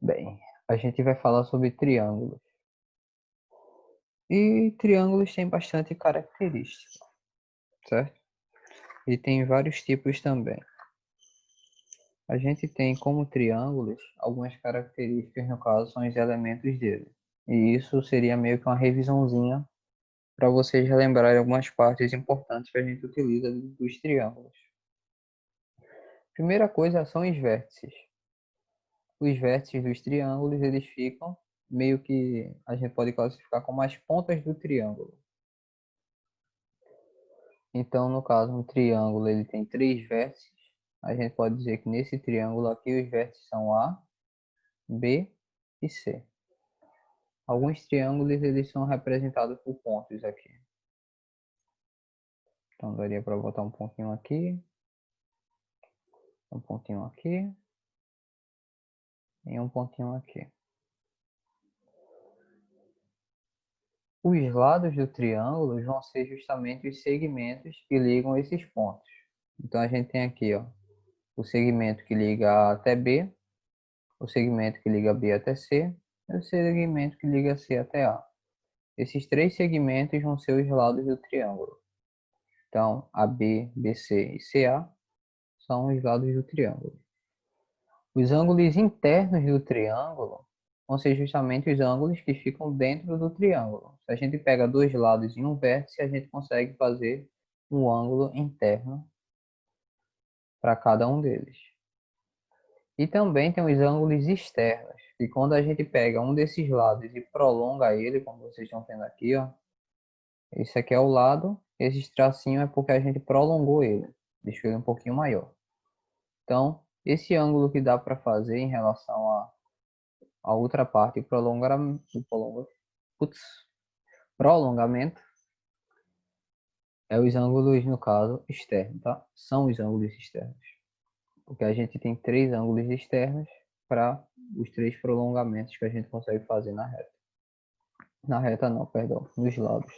Bem, a gente vai falar sobre triângulos. E triângulos têm bastante características, certo? E tem vários tipos também. A gente tem como triângulos algumas características, no caso, são os elementos dele. E isso seria meio que uma revisãozinha para vocês relembrarem algumas partes importantes que a gente utiliza dos triângulos. Primeira coisa são os vértices. Os vértices dos triângulos, eles ficam meio que a gente pode classificar como as pontas do triângulo. Então, no caso, um triângulo ele tem três vértices. A gente pode dizer que nesse triângulo aqui os vértices são A, B e C. Alguns triângulos eles são representados por pontos aqui. Então daria para botar um pontinho aqui e um pontinho aqui. Os lados do triângulo vão ser justamente os segmentos que ligam esses pontos. Então a gente tem aqui, ó, o segmento que liga A até B, o segmento que liga B até C e o segmento que liga C até A. Esses três segmentos vão ser os lados do triângulo. Então, AB, BC e CA são os lados do triângulo. Os ângulos internos do triângulo vão ser justamente os ângulos que ficam dentro do triângulo. Se a gente pega dois lados e um vértice, a gente consegue fazer um ângulo interno para cada um deles. E também tem os ângulos externos, que quando a gente pega um desses lados e prolonga ele, como vocês estão vendo aqui, ó, esse aqui é o lado, esse tracinho é porque a gente prolongou ele, deixou ele um pouquinho maior. Então, esse ângulo que dá para fazer em relação a outra parte, prolongamento, é os ângulos, no caso, externos, tá? São os ângulos externos. Porque a gente tem três ângulos externos para os três prolongamentos que a gente consegue fazer na reta. Na reta não, perdão, nos lados.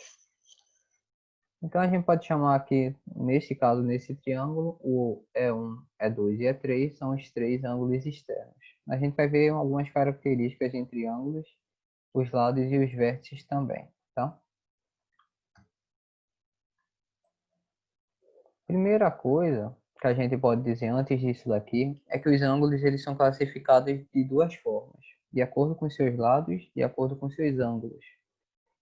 Então a gente pode chamar aqui, nesse caso, nesse triângulo, o E1, E2 e E3 são os três ângulos externos. A gente vai ver algumas características em triângulos, os lados e os vértices também, tá? Primeira coisa que a gente pode dizer antes disso daqui é que os ângulos eles são classificados de duas formas, de acordo com seus lados, de acordo com seus ângulos.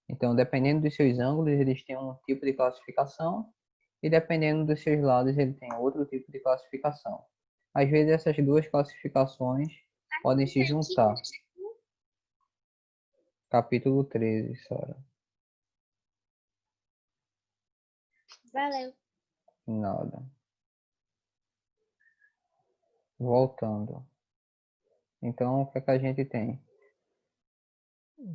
Então, dependendo dos seus ângulos, eles têm um tipo de classificação e dependendo dos seus lados, ele tem outro tipo de classificação. Às vezes, essas duas classificações podem se juntar. Capítulo 13, Sara. Valeu. Nada. Voltando. Então, o que é que a gente tem?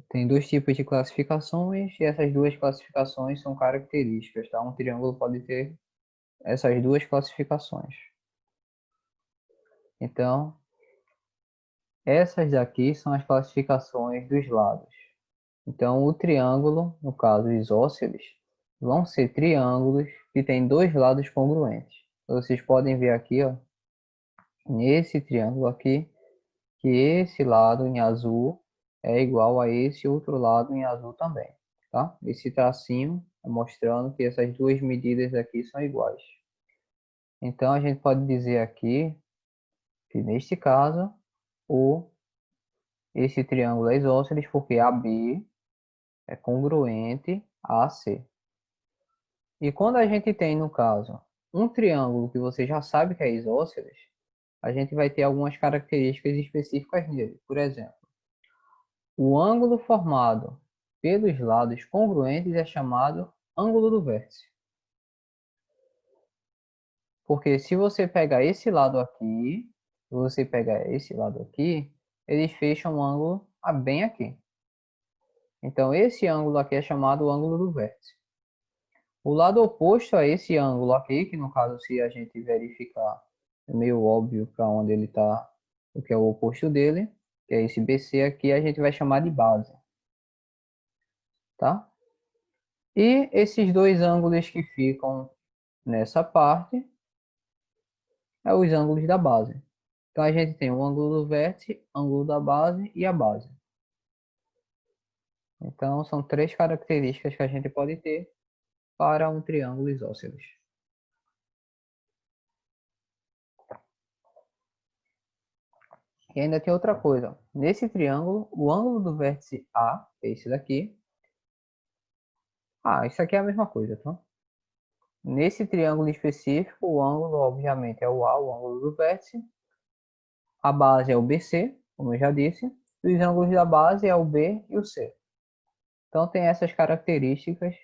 Tem dois tipos de classificações e essas duas classificações são características, tá? Um triângulo pode ter essas duas classificações. Então, essas daqui são as classificações dos lados. Então, o triângulo, no caso isósceles, vão ser triângulos que têm dois lados congruentes. Vocês podem ver aqui, ó, nesse triângulo aqui, que esse lado em azul é igual a esse outro lado em azul também, tá? Esse tracinho tá mostrando que essas duas medidas aqui são iguais. Então, a gente pode dizer aqui que, neste caso, esse triângulo é isósceles porque AB é congruente a AC. E quando a gente tem, no caso, um triângulo que você já sabe que é isósceles, a gente vai ter algumas características específicas nele. Por exemplo, o ângulo formado pelos lados congruentes é chamado ângulo do vértice. Porque se você pegar esse lado aqui, eles fecham um ângulo bem aqui. Então, esse ângulo aqui é chamado ângulo do vértice. O lado oposto a esse ângulo aqui, que no caso, se a gente verificar, é meio óbvio para onde ele está, o que é o oposto dele, que é esse BC aqui, a gente vai chamar de base. Tá? E esses dois ângulos que ficam nessa parte, é os ângulos da base. Então a gente tem o ângulo do vértice, ângulo da base e a base. Então são três características que a gente pode ter para um triângulo isósceles. E ainda tem outra coisa. Nesse triângulo, o ângulo do vértice A, que é esse daqui. Isso aqui é a mesma coisa, tá? Nesse triângulo específico, o ângulo, obviamente, é o A, o ângulo do vértice. A base é o BC, como eu já disse. E os ângulos da base é o B e o C. Então tem essas características.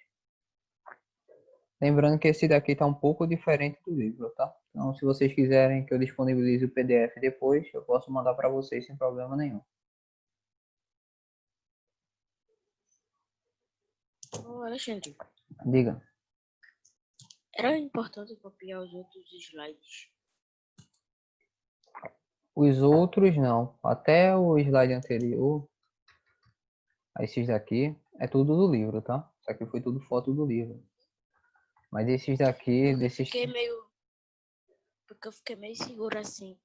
Lembrando que esse daqui está um pouco diferente do livro, tá? Então, se vocês quiserem que eu disponibilize o PDF depois, eu posso mandar para vocês sem problema nenhum. Ô, Alexandre, Diga. era importante copiar os outros slides. Os outros não. Até o slide anterior, esses daqui, é tudo do livro, tá? Isso aqui foi tudo foto do livro. Mas esses daqui, Porque eu fiquei meio seguro assim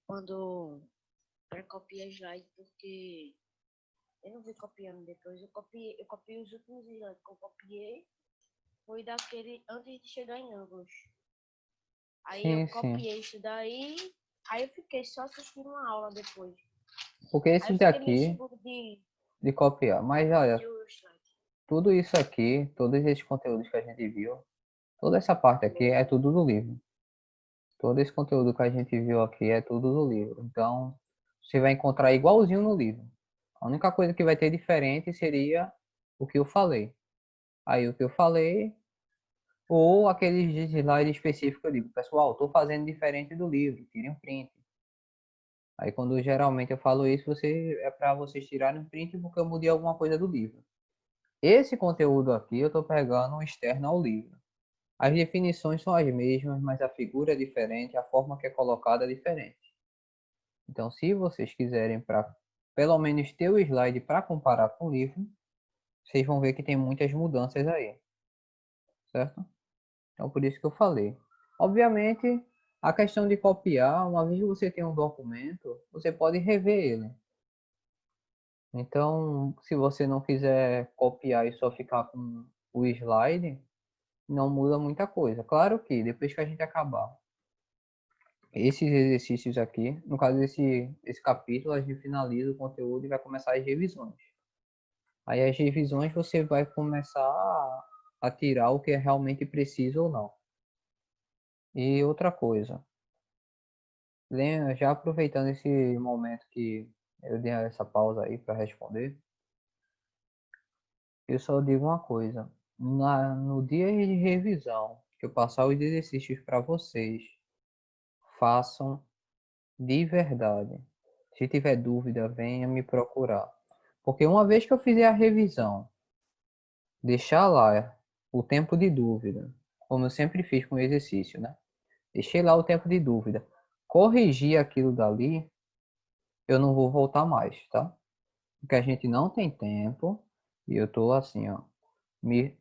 para copiar slide, porque eu não vi copiando depois. Eu copiei os últimos slides que eu copiei. Foi daquele antes de chegar em ângulos. Aí eu copiei isso daí. Aí eu fiquei só assistindo uma aula depois. Porque esses daqui de copiar. Mas olha, tudo isso aqui, todos esses conteúdos que a gente viu, toda essa parte aqui é tudo do livro. Todo esse conteúdo que a gente viu aqui é tudo do livro. Então, você vai encontrar igualzinho no livro. A única coisa que vai ter diferente seria o que eu falei. Aí o que eu falei, ou aquele slide específico, eu digo, pessoal, estou fazendo diferente do livro, tirem um print. Aí quando geralmente eu falo isso, é para vocês tirarem um print porque eu mudei alguma coisa do livro. Esse conteúdo aqui eu estou pegando externo ao livro. As definições são as mesmas, mas a figura é diferente, a forma que é colocada é diferente. Então, se vocês quiserem para pelo menos ter o slide para comparar com o livro, vocês vão ver que tem muitas mudanças aí, certo? Então, por isso que eu falei. Obviamente, a questão de copiar, uma vez que você tem um documento, você pode rever ele. Então, se você não quiser copiar e só ficar com o slide, não muda muita coisa. Claro que depois que a gente acabar esses exercícios aqui, no caso esse capítulo, a gente finaliza o conteúdo e vai começar as revisões. Aí as revisões você vai começar a tirar o que é realmente preciso ou não. E outra coisa, já aproveitando esse momento que eu dei essa pausa aí para responder, eu só digo uma coisa. No dia de revisão, que eu passar os exercícios para vocês, façam de verdade. Se tiver dúvida, venha me procurar. Porque uma vez que eu fizer a revisão, deixar lá o tempo de dúvida, como eu sempre fiz com o exercício, né? Deixei lá o tempo de dúvida. Corrigir aquilo dali, eu não vou voltar mais, tá? Porque a gente não tem tempo e eu tô assim, ó.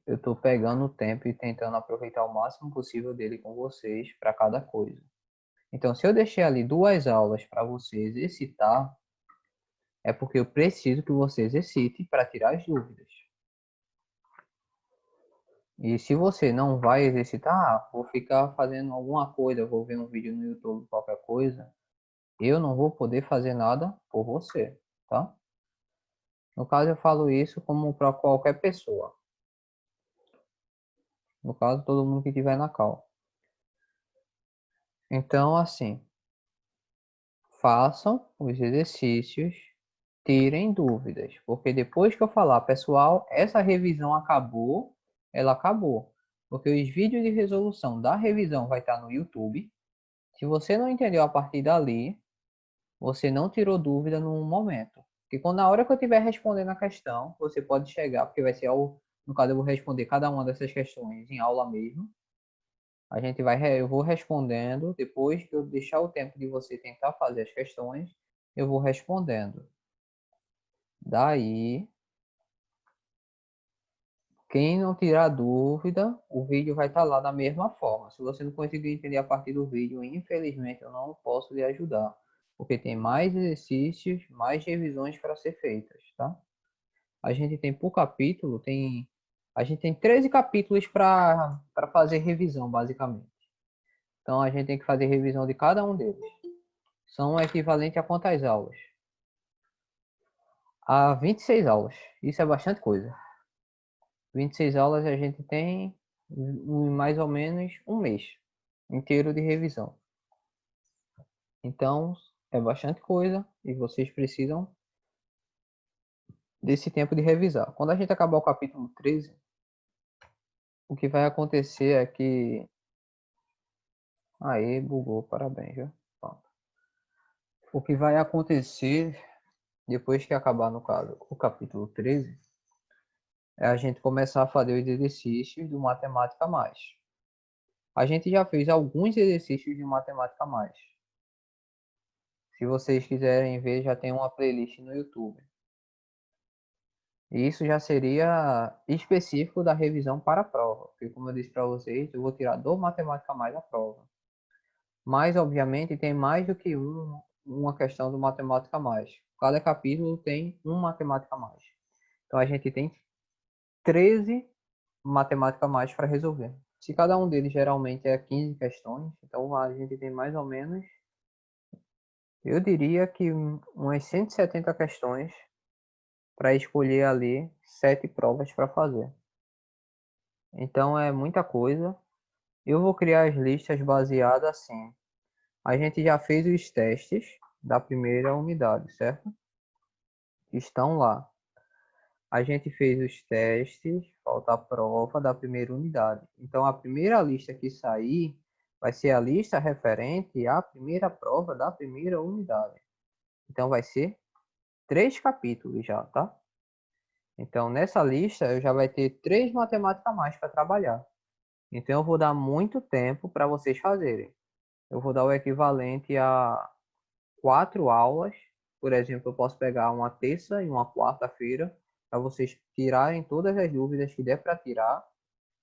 Eu tô pegando o tempo e tentando aproveitar o máximo possível dele com vocês para cada coisa. Então, se eu deixei ali 2 aulas para você exercitar, é porque eu preciso que você exercite para tirar as dúvidas. E se você não vai exercitar, vou ficar fazendo alguma coisa, vou ver um vídeo no YouTube, qualquer coisa, eu não vou poder fazer nada por você, tá? No caso, eu falo isso como para qualquer pessoa. No caso, todo mundo que estiver na cal. Então, assim, façam os exercícios, tirem dúvidas, porque depois que eu falar, pessoal, essa revisão acabou, ela acabou. Porque os vídeos de resolução da revisão vai estar no YouTube. Se você não entendeu a partir dali, você não tirou dúvida no momento. Porque quando na hora que eu estiver respondendo a questão, você pode chegar, porque vai ser no caso eu vou responder cada uma dessas questões em aula mesmo. Eu vou respondendo, depois que eu deixar o tempo de você tentar fazer as questões, eu vou respondendo. Daí, quem não tirar dúvida, o vídeo vai estar lá da mesma forma. Se você não conseguir entender a partir do vídeo, infelizmente eu não posso lhe ajudar. porque tem mais exercícios, mais revisões para ser feitas, tá? A gente tem por capítulo, a gente tem 13 capítulos para fazer revisão, basicamente. Então a gente tem que fazer revisão de cada um deles. São equivalentes a quantas aulas? A 26 aulas. Isso é bastante coisa. 26 aulas a gente tem mais ou menos um mês inteiro de revisão. Então, é bastante coisa e vocês precisam desse tempo de revisar. Quando a gente acabar o capítulo 13, o que vai acontecer é que... Aí, bugou, parabéns, viu? Pronto. O que vai acontecer depois que acabar, no caso, o capítulo 13, é a gente começar a fazer os exercícios do Matemática Mais. A gente já fez alguns exercícios de Matemática Mais. Se vocês quiserem ver, já tem uma playlist no YouTube. E isso já seria específico da revisão para a prova, porque como eu disse para vocês, eu vou tirar do Matemática Mais a prova. Mas, obviamente, tem mais do que uma questão do Matemática Mais. Cada capítulo tem um Matemática Mais. Então, a gente tem 13 Matemática Mais para resolver. Se cada um deles geralmente é 15 questões, então a gente tem mais ou menos, eu diria que umas 170 questões para escolher ali 7 provas para fazer. Então é muita coisa. Eu vou criar as listas baseadas assim. A gente já fez os testes da primeira unidade, certo? Estão lá. A gente fez os testes, falta a prova da primeira unidade. Então a primeira lista que sair vai ser a lista referente à primeira prova da primeira unidade. Então vai ser 3 capítulos já, tá? Então nessa lista eu já vai ter 3 matemática a mais para trabalhar. Então eu vou dar muito tempo para vocês fazerem. Eu vou dar o equivalente a 4 aulas. Por exemplo, eu posso pegar uma terça e uma quarta-feira para vocês tirarem todas as dúvidas que der para tirar.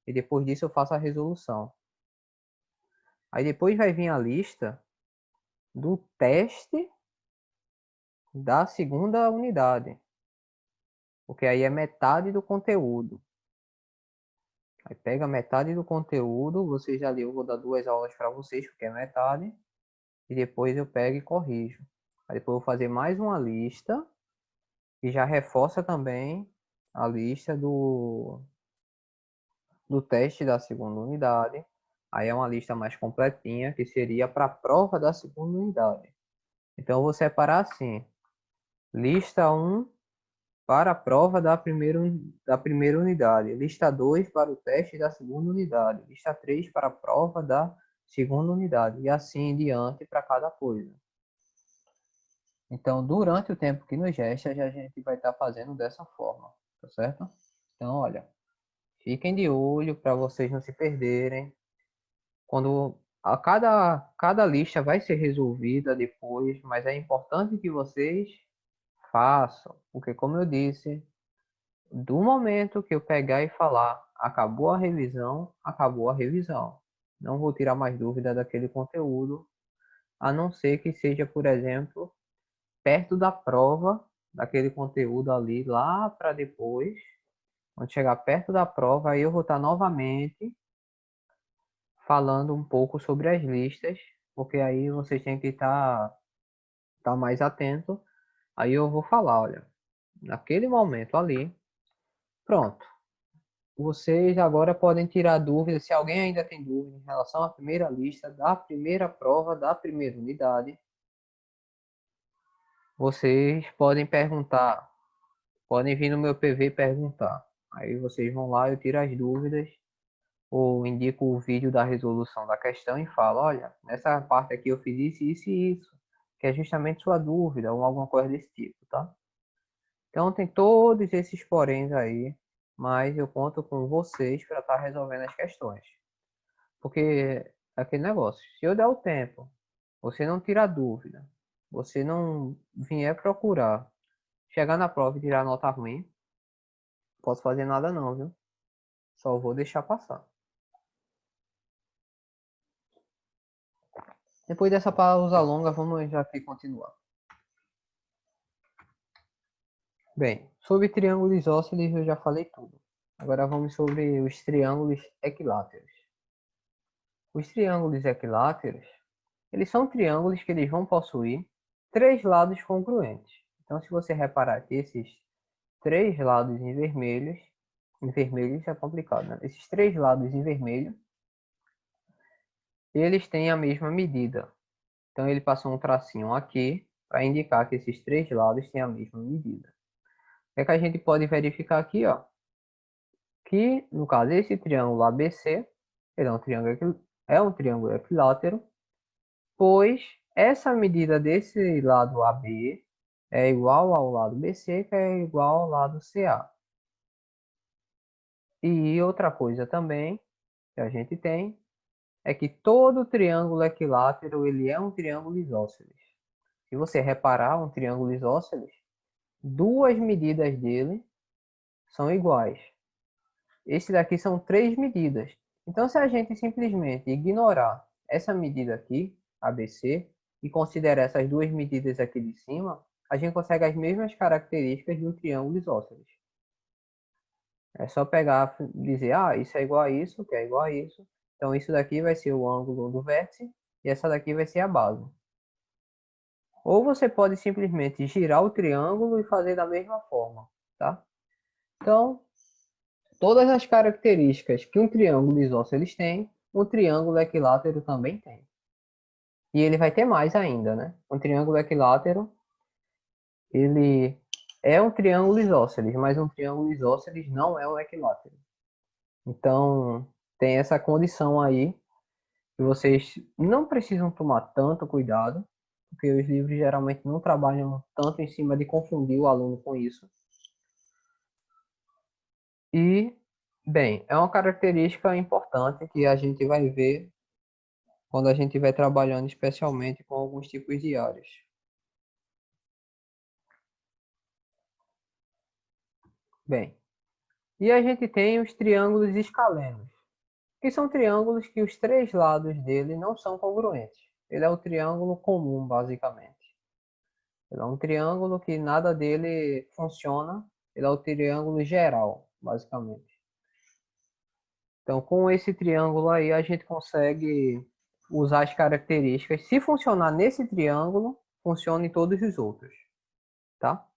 E depois disso eu faço a resolução. Aí depois vai vir a lista do teste da segunda unidade. Porque aí é metade do conteúdo. Aí pega metade do conteúdo, vocês já eu vou dar 2 aulas para vocês, porque é metade. E depois eu pego e corrijo. Aí depois eu vou fazer mais uma lista e já reforça também a lista do teste da segunda unidade. Aí é uma lista mais completinha, que seria para a prova da segunda unidade. Então eu vou separar assim: lista 1 para a prova da primeira unidade, lista 2 para o teste da segunda unidade, lista 3 para a prova da segunda unidade, e assim em diante para cada coisa. Então, durante o tempo que nos resta, a gente vai estar fazendo dessa forma, tá certo? Então, olha, fiquem de olho para vocês não se perderem. Quando cada lista vai ser resolvida depois, mas é importante que vocês façam, porque como eu disse, do momento que eu pegar e falar, acabou a revisão, acabou a revisão. Não vou tirar mais dúvida daquele conteúdo, a não ser que seja, por exemplo, perto da prova, daquele conteúdo ali, lá para depois. Quando chegar perto da prova, aí eu vou estar novamente falando um pouco sobre as listas, porque aí vocês têm que tá mais atento. Aí eu vou falar, olha, naquele momento ali, pronto. Vocês agora podem tirar dúvidas, se alguém ainda tem dúvida em relação à primeira lista da primeira prova da primeira unidade, vocês podem perguntar, podem vir no meu PV perguntar. Aí vocês vão lá, eu tiro as dúvidas, ou indico o vídeo da resolução da questão e falo, olha, nessa parte aqui eu fiz isso e isso, que é justamente sua dúvida, ou alguma coisa desse tipo, tá? Então tem todos esses poréns aí, mas eu conto com vocês para estar resolvendo as questões. Porque é aquele negócio, se eu der o tempo, você não tira dúvida, você não vier procurar, chegar na prova e tirar nota ruim, posso fazer nada não, viu? Só vou deixar passar. Depois dessa pausa longa, vamos já aqui continuar. Bem, sobre triângulos isósceles eu já falei tudo. Agora vamos sobre os triângulos equiláteros. Os triângulos equiláteros, eles são triângulos que eles vão possuir três lados congruentes. Então, se você reparar que esses três lados em vermelhos é complicado, né? Esses três lados em vermelho, eles têm a mesma medida. Então, ele passou um tracinho aqui para indicar que esses três lados têm a mesma medida. O que é que a gente pode verificar aqui, ó? Que, no caso, esse triângulo ABC, ele é um triângulo equilátero, pois essa medida desse lado AB é igual ao lado BC, que é igual ao lado CA. E outra coisa também que a gente tem é que todo triângulo equilátero ele é um triângulo isósceles. Se você reparar um triângulo isósceles, duas medidas dele são iguais. Esse daqui são três medidas. Então, se a gente simplesmente ignorar essa medida aqui, ABC, e considerar essas duas medidas aqui de cima, a gente consegue as mesmas características de um triângulo isósceles. É só pegar e dizer, ah, isso é igual a isso, que é igual a isso. Então, isso daqui vai ser o ângulo do vértice e essa daqui vai ser a base. Ou você pode simplesmente girar o triângulo e fazer da mesma forma, tá? Então, todas as características que um triângulo isósceles tem, um triângulo equilátero também tem. E ele vai ter mais ainda, né? Um triângulo equilátero, ele é um triângulo isósceles, mas um triângulo isósceles não é um equilátero. Então, tem essa condição aí que vocês não precisam tomar tanto cuidado, porque os livros geralmente não trabalham tanto em cima de confundir o aluno com isso. E, bem, é uma característica importante que a gente vai ver quando a gente estiver trabalhando especialmente com alguns tipos de áreas. Bem, e a gente tem os triângulos escalenos, que são triângulos que os três lados dele não são congruentes. Ele é o triângulo comum, basicamente. Ele é um triângulo que nada dele funciona. Ele é o triângulo geral, basicamente. Então, com esse triângulo aí, a gente consegue usar as características. Se funcionar nesse triângulo, funciona em todos os outros, tá?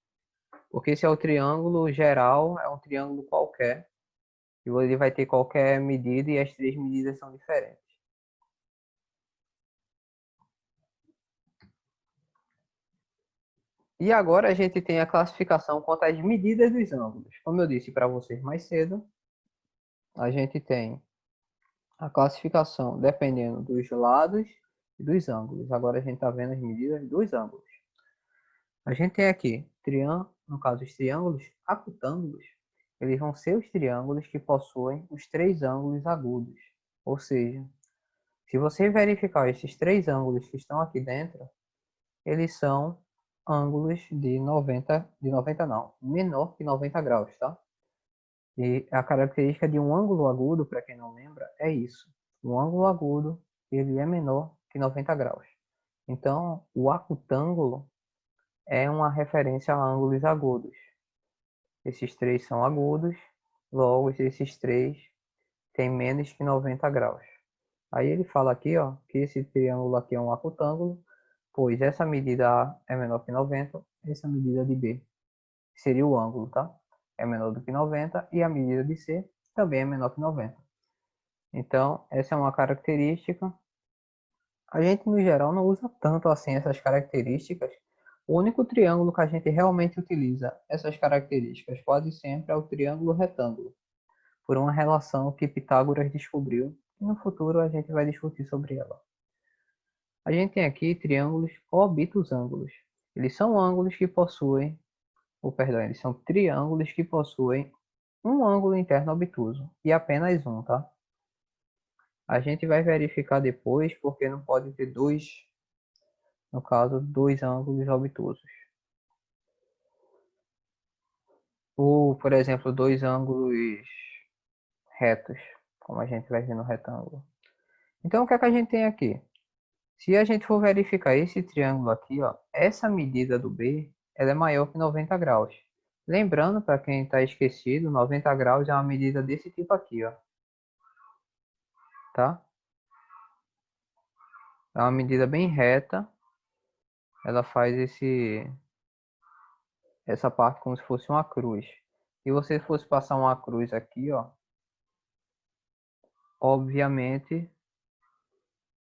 Porque esse é o triângulo geral, é um triângulo qualquer. E ele vai ter qualquer medida e as três medidas são diferentes. E agora a gente tem a classificação quanto às medidas dos ângulos. Como eu disse para vocês mais cedo, a gente tem a classificação dependendo dos lados e dos ângulos. Agora a gente está vendo as medidas dos ângulos. A gente tem aqui, no caso os triângulos acutângulos, eles vão ser os triângulos que possuem os três ângulos agudos. Ou seja, se você verificar esses três ângulos que estão aqui dentro, eles são ângulos de 90 não, menor que 90 graus, tá? E a característica de um ângulo agudo, para quem não lembra, é isso. Um ângulo agudo, ele é menor que 90 graus. Então, o acutângulo é uma referência a ângulos agudos. Esses três são agudos, logo esses três têm menos que 90 graus. Aí ele fala aqui, ó, que esse triângulo aqui é um acutângulo, pois essa medida A é menor que 90, essa medida de B seria o ângulo, tá? É menor do que 90 e a medida de C também é menor que 90. Então, essa é uma característica. A gente, no geral, não usa tanto assim essas características. O único triângulo que a gente realmente utiliza essas características quase sempre é o triângulo retângulo, por uma relação que Pitágoras descobriu, e no futuro a gente vai discutir sobre ela. A gente tem aqui triângulos obtusângulos. Eles são ângulos que possuem, eles são triângulos que possuem um ângulo interno obtuso, e apenas um, tá? A gente vai verificar depois, porque não pode ter dois, no caso, dois ângulos obtusos. Ou, por exemplo, dois ângulos retos, como a gente vai ver no retângulo. Então, o que é que a gente tem aqui? Se a gente for verificar esse triângulo aqui, ó, essa medida do B, ela é maior que 90 graus. Lembrando, para quem está esquecido, 90 graus é uma medida desse tipo aqui, ó. Tá? É uma medida bem reta. Ela faz essa parte como se fosse uma cruz. Se você fosse passar uma cruz aqui, ó, obviamente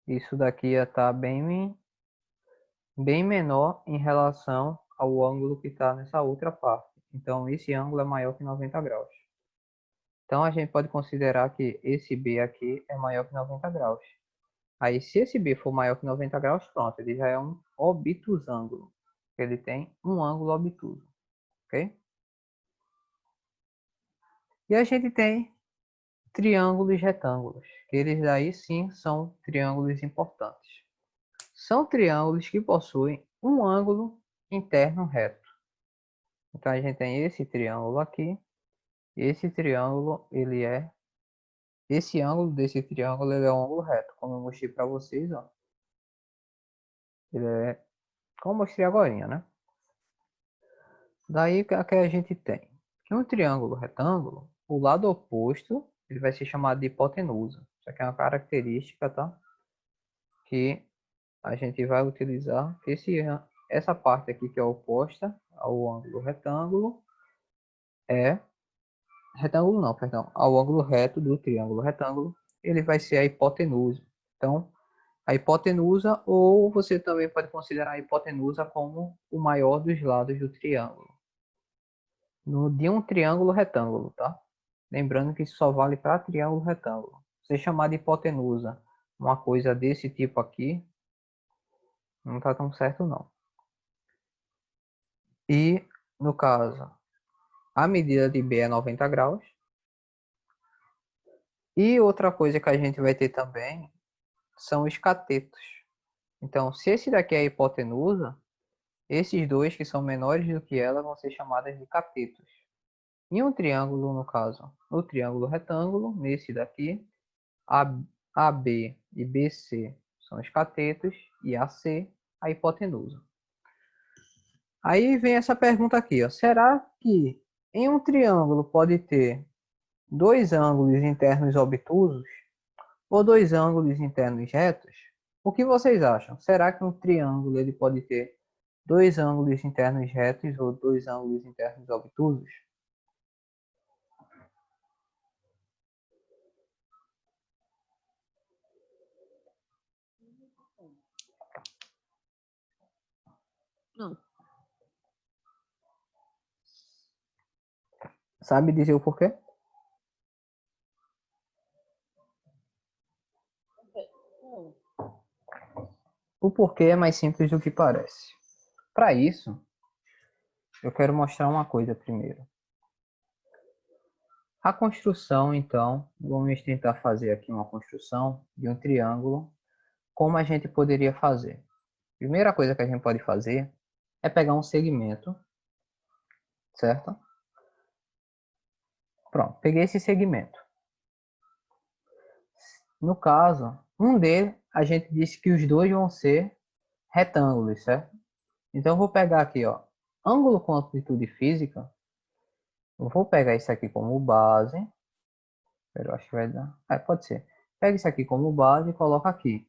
isso daqui ia estar bem menor em relação ao ângulo que está nessa outra parte. Então esse ângulo é maior que 90 graus. Então a gente pode considerar que esse B aqui é maior que 90 graus. Aí se esse B for maior que 90 graus, pronto, ele já é um obtusângulo. Ele tem um ângulo obtuso, ok? E a gente tem triângulos retângulos, que eles daí sim são triângulos importantes. São triângulos que possuem um ângulo interno reto. Então a gente tem esse triângulo aqui, esse triângulo, esse ângulo desse triângulo ele é um ângulo reto, como eu mostrei para vocês, ó. Ele é, como eu mostrei agora, né? Daí o que a gente tem? Que um triângulo retângulo, o lado oposto, ele vai ser chamado de hipotenusa. Isso aqui é uma característica, tá? Que a gente vai utilizar essa parte aqui que é oposta ao ângulo retângulo é retângulo não, perdão, ao ângulo reto do triângulo retângulo, ele vai ser a hipotenusa. Então, a hipotenusa, ou você também pode considerar a hipotenusa como o maior dos lados do triângulo. De um triângulo retângulo, tá? Lembrando que isso só vale para triângulo retângulo. Você chamar de hipotenusa uma coisa desse tipo aqui, não tá tão certo não. E, no caso, a medida de B é 90 graus. E outra coisa que a gente vai ter também são os catetos. Então, se esse daqui é a hipotenusa, esses dois que são menores do que ela vão ser chamadas de catetos. Em um triângulo, no caso, no triângulo retângulo, nesse daqui, AB e BC são os catetos e AC a hipotenusa. Aí vem essa pergunta aqui, ó. Será que em um triângulo pode ter dois ângulos internos obtusos ou dois ângulos internos retos? O que vocês acham? Será que um triângulo ele pode ter dois ângulos internos retos ou dois ângulos internos obtusos? Não. Sabe dizer o porquê? Não. O porquê é mais simples do que parece. Para isso, eu quero mostrar uma coisa primeiro. A construção, então, vamos tentar fazer aqui uma construção de um triângulo. Como a gente poderia fazer? Primeira coisa que a gente pode fazer é pegar um segmento, certo? Pronto, peguei esse segmento. No caso, um deles, a gente disse que os dois vão ser retângulos, certo? Então, eu vou pegar aqui, ó, ângulo com amplitude física. Eu vou pegar isso aqui como base. Eu acho que vai dar. Pode ser. Pega isso aqui como base e coloca aqui.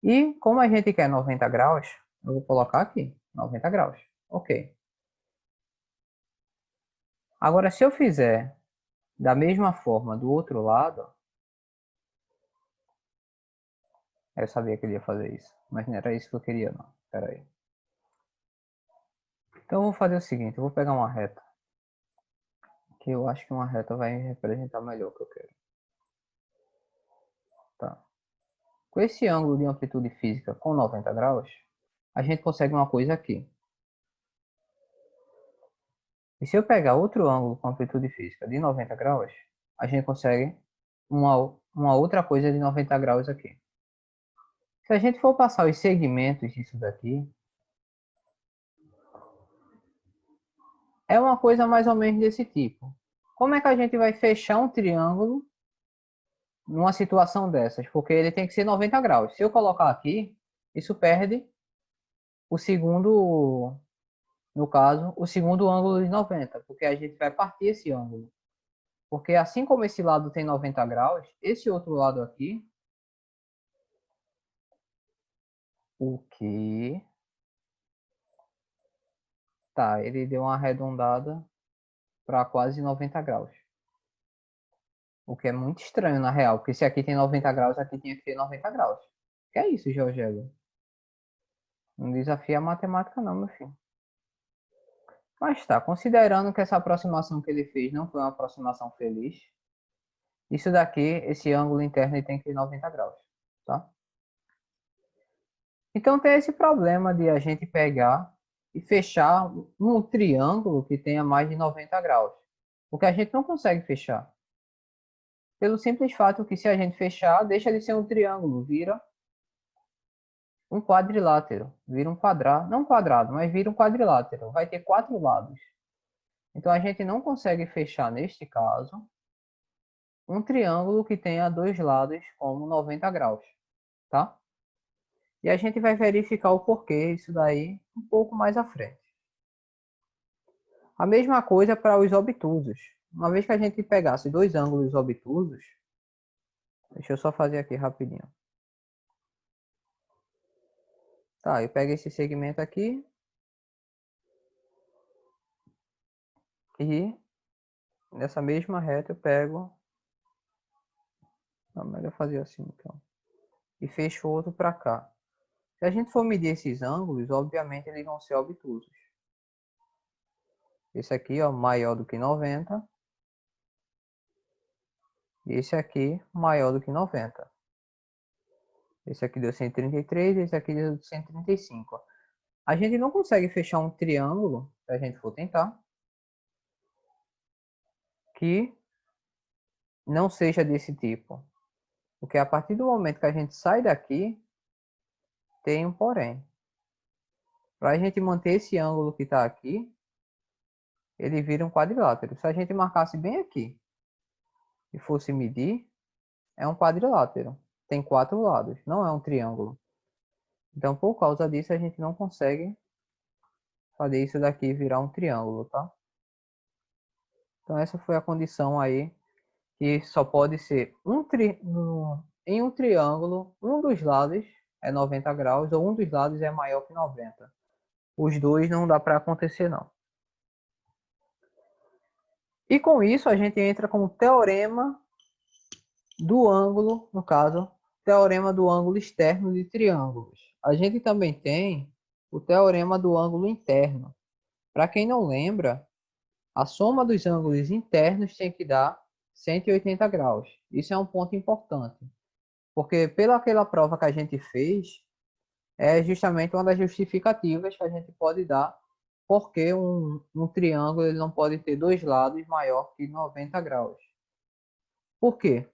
E como a gente quer 90 graus, eu vou colocar aqui, 90 graus. Ok. Agora, se eu fizer da mesma forma do outro lado, eu sabia que ele ia fazer isso, mas não era isso que eu queria não. Espera aí. Então eu vou fazer o seguinte, eu vou pegar uma reta, que eu acho que uma reta vai representar melhor o que eu quero. Tá. Com esse ângulo de amplitude física com 90 graus, a gente consegue uma coisa aqui. E se eu pegar outro ângulo com amplitude física de 90 graus, a gente consegue uma outra coisa de 90 graus aqui. Se a gente for passar os segmentos disso daqui, é uma coisa mais ou menos desse tipo. Como é que a gente vai fechar um triângulo numa situação dessas? Porque ele tem que ser 90 graus. Se eu colocar aqui, isso perde o segundo, no caso, o segundo ângulo de 90, porque a gente vai partir esse ângulo. Porque assim como esse lado tem 90 graus, esse outro lado aqui, o que? Tá, ele deu uma arredondada para quase 90 graus. O que é muito estranho na real, porque se aqui tem 90 graus, aqui tinha que ter 90 graus. Que é isso, Georgelo? Não desafia a matemática não, meu filho. Mas tá, considerando que essa aproximação que ele fez não foi uma aproximação feliz, isso daqui, esse ângulo interno, ele tem que ter 90 graus, tá? Então tem esse problema de a gente pegar e fechar um triângulo que tenha mais de 90 graus. Porque a gente não consegue fechar. Pelo simples fato que se a gente fechar, deixa de ser um triângulo, vira um quadrilátero, vira um quadrado, não um quadrado, mas vira um quadrilátero, vai ter 4 lados. Então a gente não consegue fechar, neste caso, um triângulo que tenha 2 lados como 90 graus, tá? E a gente vai verificar o porquê isso daí um pouco mais à frente. A mesma coisa para os obtusos. Uma vez que a gente pegasse 2 ângulos obtusos, deixa eu só fazer aqui rapidinho. Tá, eu pego esse segmento aqui e nessa mesma reta eu pego, não, melhor fazer assim então, e fecho outro para cá. Se a gente for medir esses ângulos, obviamente eles vão ser obtusos. Esse aqui, ó, maior do que 90. E esse aqui, maior do que 90. Esse aqui deu 133, esse aqui deu 135. A gente não consegue fechar um triângulo, se a gente for tentar, que não seja desse tipo. Porque a partir do momento que a gente sai daqui, tem um porém. Para a gente manter esse ângulo que está aqui, ele vira um quadrilátero. Se a gente marcasse bem aqui e fosse medir, é um quadrilátero. Tem 4 lados, não é um triângulo. Então, por causa disso, a gente não consegue fazer isso daqui virar um triângulo, tá? Então, essa foi a condição aí, que só pode ser em um triângulo, um dos lados é 90 graus ou um dos lados é maior que 90. Os dois não dá para acontecer, não. E com isso, a gente entra com o teorema do ângulo, no caso, teorema do ângulo externo de triângulos. A gente também tem o teorema do ângulo interno. Para quem não lembra, a soma dos ângulos internos tem que dar 180 graus. Isso é um ponto importante, porque pela aquela prova que a gente fez, é justamente uma das justificativas que a gente pode dar porque um triângulo ele não pode ter 2 lados maior que 90 graus. Por quê?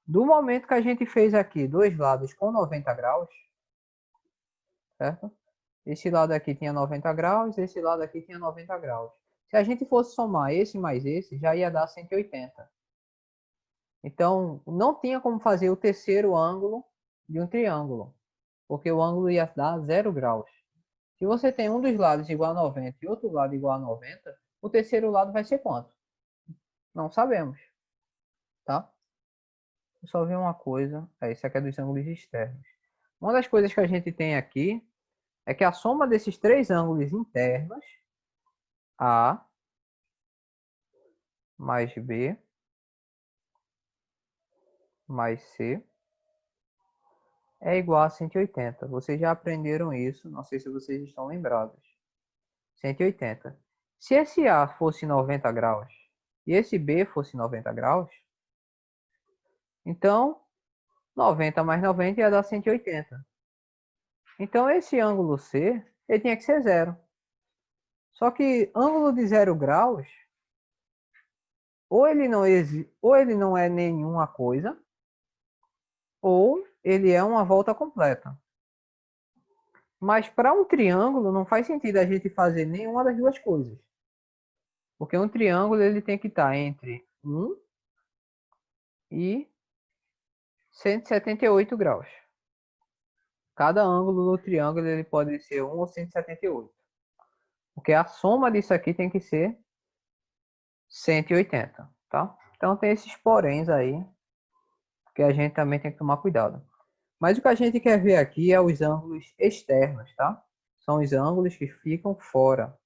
Do momento que a gente fez aqui 2 lados com 90 graus, certo? Esse lado aqui tinha 90 graus, esse lado aqui tinha 90 graus. Se a gente fosse somar esse mais esse, já ia dar 180. Então, não tinha como fazer o terceiro ângulo de um triângulo, porque o ângulo ia dar 0 graus. Se você tem um dos lados igual a 90 e outro lado igual a 90, o terceiro lado vai ser quanto? Não sabemos, tá? Eu só vi uma coisa, isso aqui é dos ângulos externos. Uma das coisas que a gente tem aqui é que a soma desses 3 ângulos internos, A mais B mais C, é igual a 180. Vocês já aprenderam isso, não sei se vocês estão lembrados. 180. Se esse A fosse 90 graus e esse B fosse 90 graus, então 90 mais 90 ia dar 180. Então esse ângulo C, ele tinha que ser zero. Só que ângulo de 0 graus, ou ele não é nenhuma coisa, ou ele é uma volta completa. Mas para um triângulo não faz sentido a gente fazer nenhuma das duas coisas. Porque um triângulo ele tem que estar entre 1 e 178 graus. cada ângulo do triângulo ele pode ser 1 ou 178. Porque a soma disso aqui tem que ser 180, tá? Então tem esses poréns aí que a gente também tem que tomar cuidado. Mas o que a gente quer ver aqui é os ângulos externos, tá? São os ângulos que ficam fora.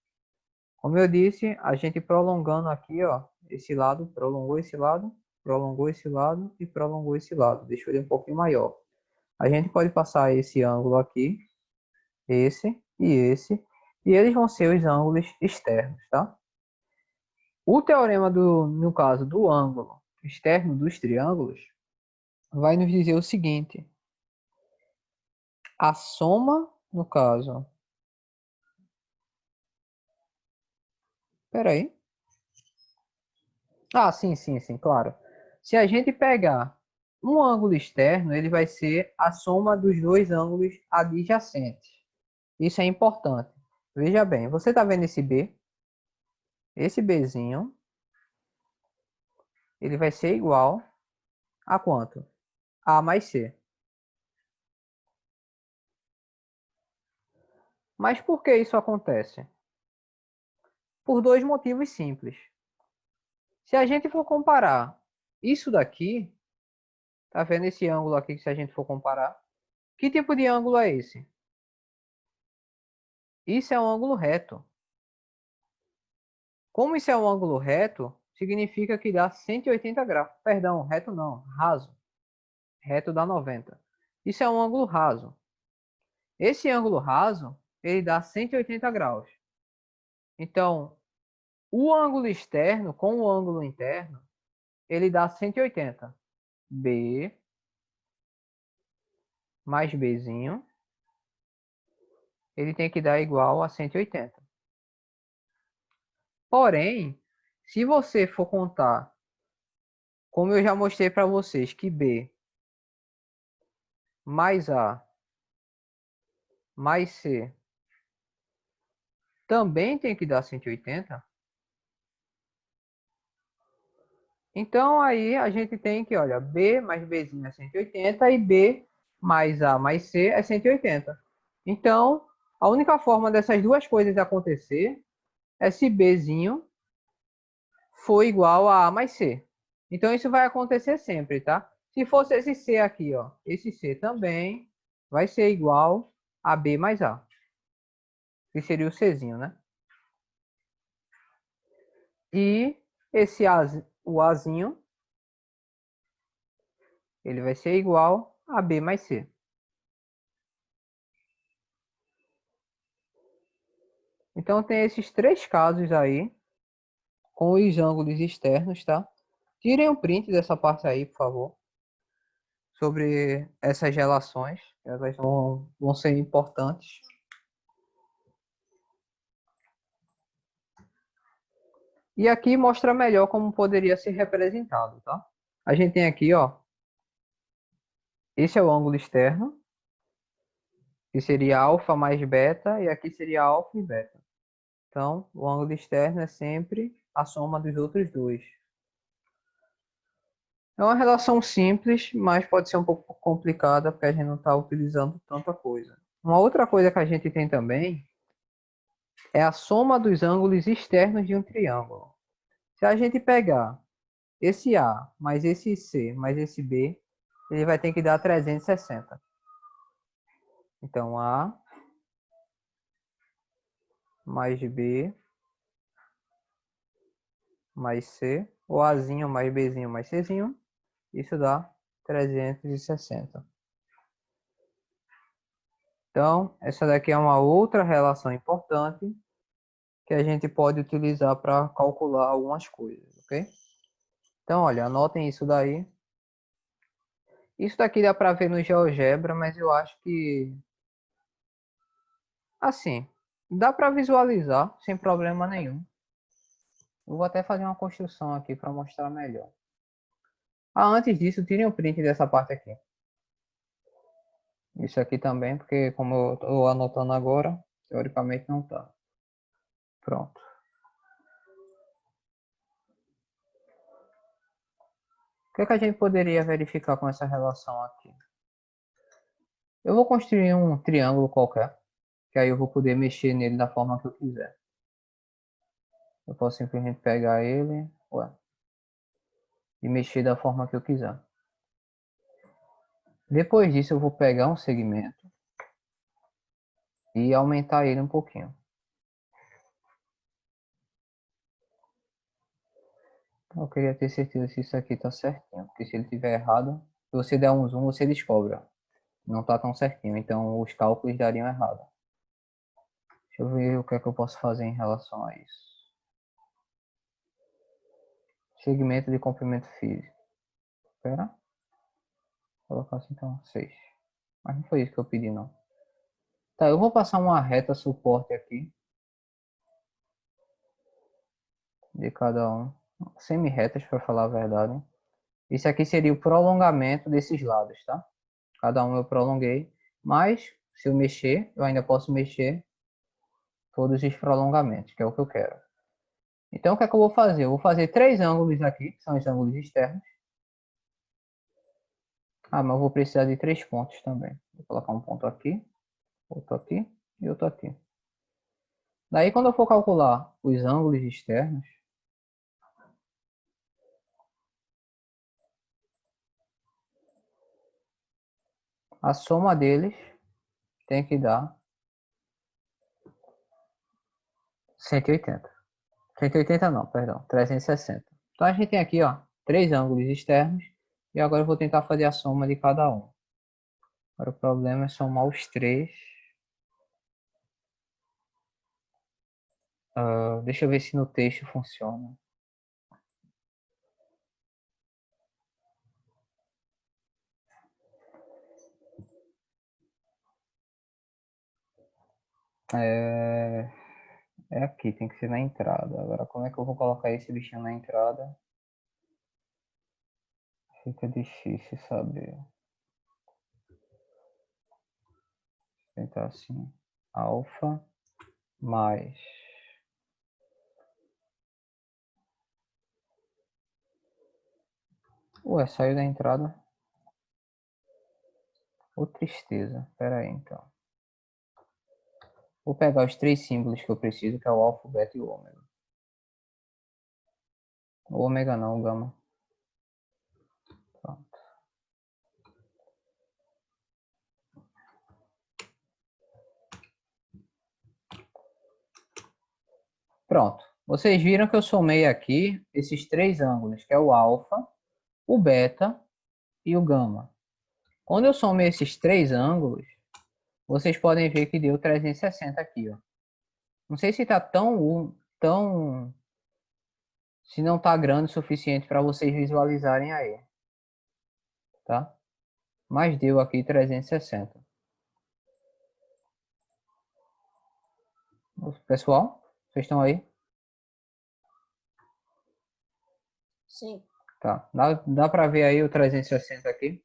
Como eu disse, a gente prolongando aqui, ó, esse lado, prolongou esse lado e prolongou esse lado. Deixa ele um pouquinho maior. A gente pode passar esse ângulo aqui, esse, e eles vão ser os ângulos externos, tá? O teorema no caso do ângulo externo dos triângulos, vai nos dizer o seguinte: a soma, no caso, peraí. Ah, sim, claro. Se a gente pegar um ângulo externo, ele vai ser a soma dos dois ângulos adjacentes. Isso é importante. Veja bem, você está vendo esse B? Esse Bzinho, ele vai ser igual a quanto? A mais C. Mas por que isso acontece? Por dois motivos simples. Se a gente for comparar isso daqui, tá vendo esse ângulo aqui que se a gente for comparar? Que tipo de ângulo é esse? Isso é um ângulo reto. Como isso é um ângulo reto, significa que dá 180 graus. Perdão, reto não, raso. Reto dá 90. Isso é um ângulo raso. Esse ângulo raso, ele dá 180 graus. Então, o ângulo externo com o ângulo interno, ele dá 180. B mais Bzinho, ele tem que dar igual a 180. Porém, se você for contar, como eu já mostrei para vocês, que B mais A mais C também tem que dar 180, então aí a gente tem que, olha, B mais Bzinho é 180 e B mais A mais C é 180. Então, a única forma dessas duas coisas acontecer é se Bzinho for igual a A mais C. Então, isso vai acontecer sempre, tá? Se fosse esse C aqui, ó, esse C também vai ser igual a B mais A, que seria o Czinho, né? E esse A, o Azinho, ele vai ser igual a B mais C. Então, tem esses três casos aí, com os ângulos externos, tá? Tirem um print dessa parte aí, por favor, sobre essas relações, elas vão ser importantes. E aqui mostra melhor como poderia ser representado, tá? A gente tem aqui, ó, esse é o ângulo externo, que seria alfa mais beta, e aqui seria alfa e beta. Então, o ângulo externo é sempre a soma dos outros dois. É uma relação simples, mas pode ser um pouco complicada, porque a gente não está utilizando tanta coisa. Uma outra coisa que a gente tem também é a soma dos ângulos externos de um triângulo. Se a gente pegar esse A mais esse C mais esse B, ele vai ter que dar 360. Então, A mais B mais C, ou Azinho mais Bzinho mais Czinho, isso dá 360. Então, essa daqui é uma outra relação importante que a gente pode utilizar para calcular algumas coisas, ok? Então, olha, anotem isso daí. Isso daqui dá para ver no GeoGebra, mas eu acho que, assim, dá para visualizar sem problema nenhum. Eu vou até fazer uma construção aqui para mostrar melhor. Ah, antes disso, tirem o print dessa parte aqui. Isso aqui também, porque como eu estou anotando agora, teoricamente não está. Pronto. O que é que a gente poderia verificar com essa relação aqui? Eu vou construir um triângulo qualquer, que aí eu vou poder mexer nele da forma que eu quiser. Eu posso simplesmente pegar ele, e mexer da forma que eu quiser. Depois disso eu vou pegar um segmento e aumentar ele um pouquinho. Eu queria ter certeza se isso aqui tá certinho, porque se ele tiver errado, se você der um zoom, você descobre, ó. Não tá tão certinho, então os cálculos dariam errado. Deixa eu ver o que é que eu posso fazer em relação a isso. Segmento de comprimento físico. Espera. Vou colocar assim então 6. Mas não foi isso que eu pedi não. Tá, eu vou passar uma reta suporte aqui. De cada um. Semi-retas, para falar a verdade. Esse aqui seria o prolongamento desses lados, tá? Cada um eu prolonguei. Mas, se eu mexer, eu ainda posso mexer todos os prolongamentos, que é o que eu quero. Então, o que é que eu vou fazer? Eu vou fazer 3 ângulos aqui, que são os ângulos externos. Ah, mas eu vou precisar de 3 pontos também. Vou colocar um ponto aqui, outro aqui e outro aqui. Daí, quando eu for calcular os ângulos externos, a soma deles tem que dar 180. 180 não, perdão, 360. Então a gente tem aqui, ó, 3 ângulos externos e agora eu vou tentar fazer a soma de cada um. Agora o problema é somar os 3. Deixa eu ver se no texto funciona. É aqui, tem que ser na entrada. Agora como é que eu vou colocar esse bichinho na entrada? Fica difícil saber. Vou tentar assim. Alfa mais... Ué, saiu da entrada. Ô, tristeza. Pera aí, então. Vou pegar os 3 símbolos que eu preciso, que é o alfa, o beta e o ômega. O ômega não, o gama. Pronto. Pronto. Vocês viram que eu somei aqui esses 3 ângulos, que é o alfa, o beta e o gama. Quando eu somei esses 3 ângulos, vocês podem ver que deu 360 aqui, ó. Não sei se está se não está grande o suficiente para vocês visualizarem aí, tá? Mas deu aqui 360. Pessoal, vocês estão aí? Sim. Tá. Dá para ver aí o 360 aqui?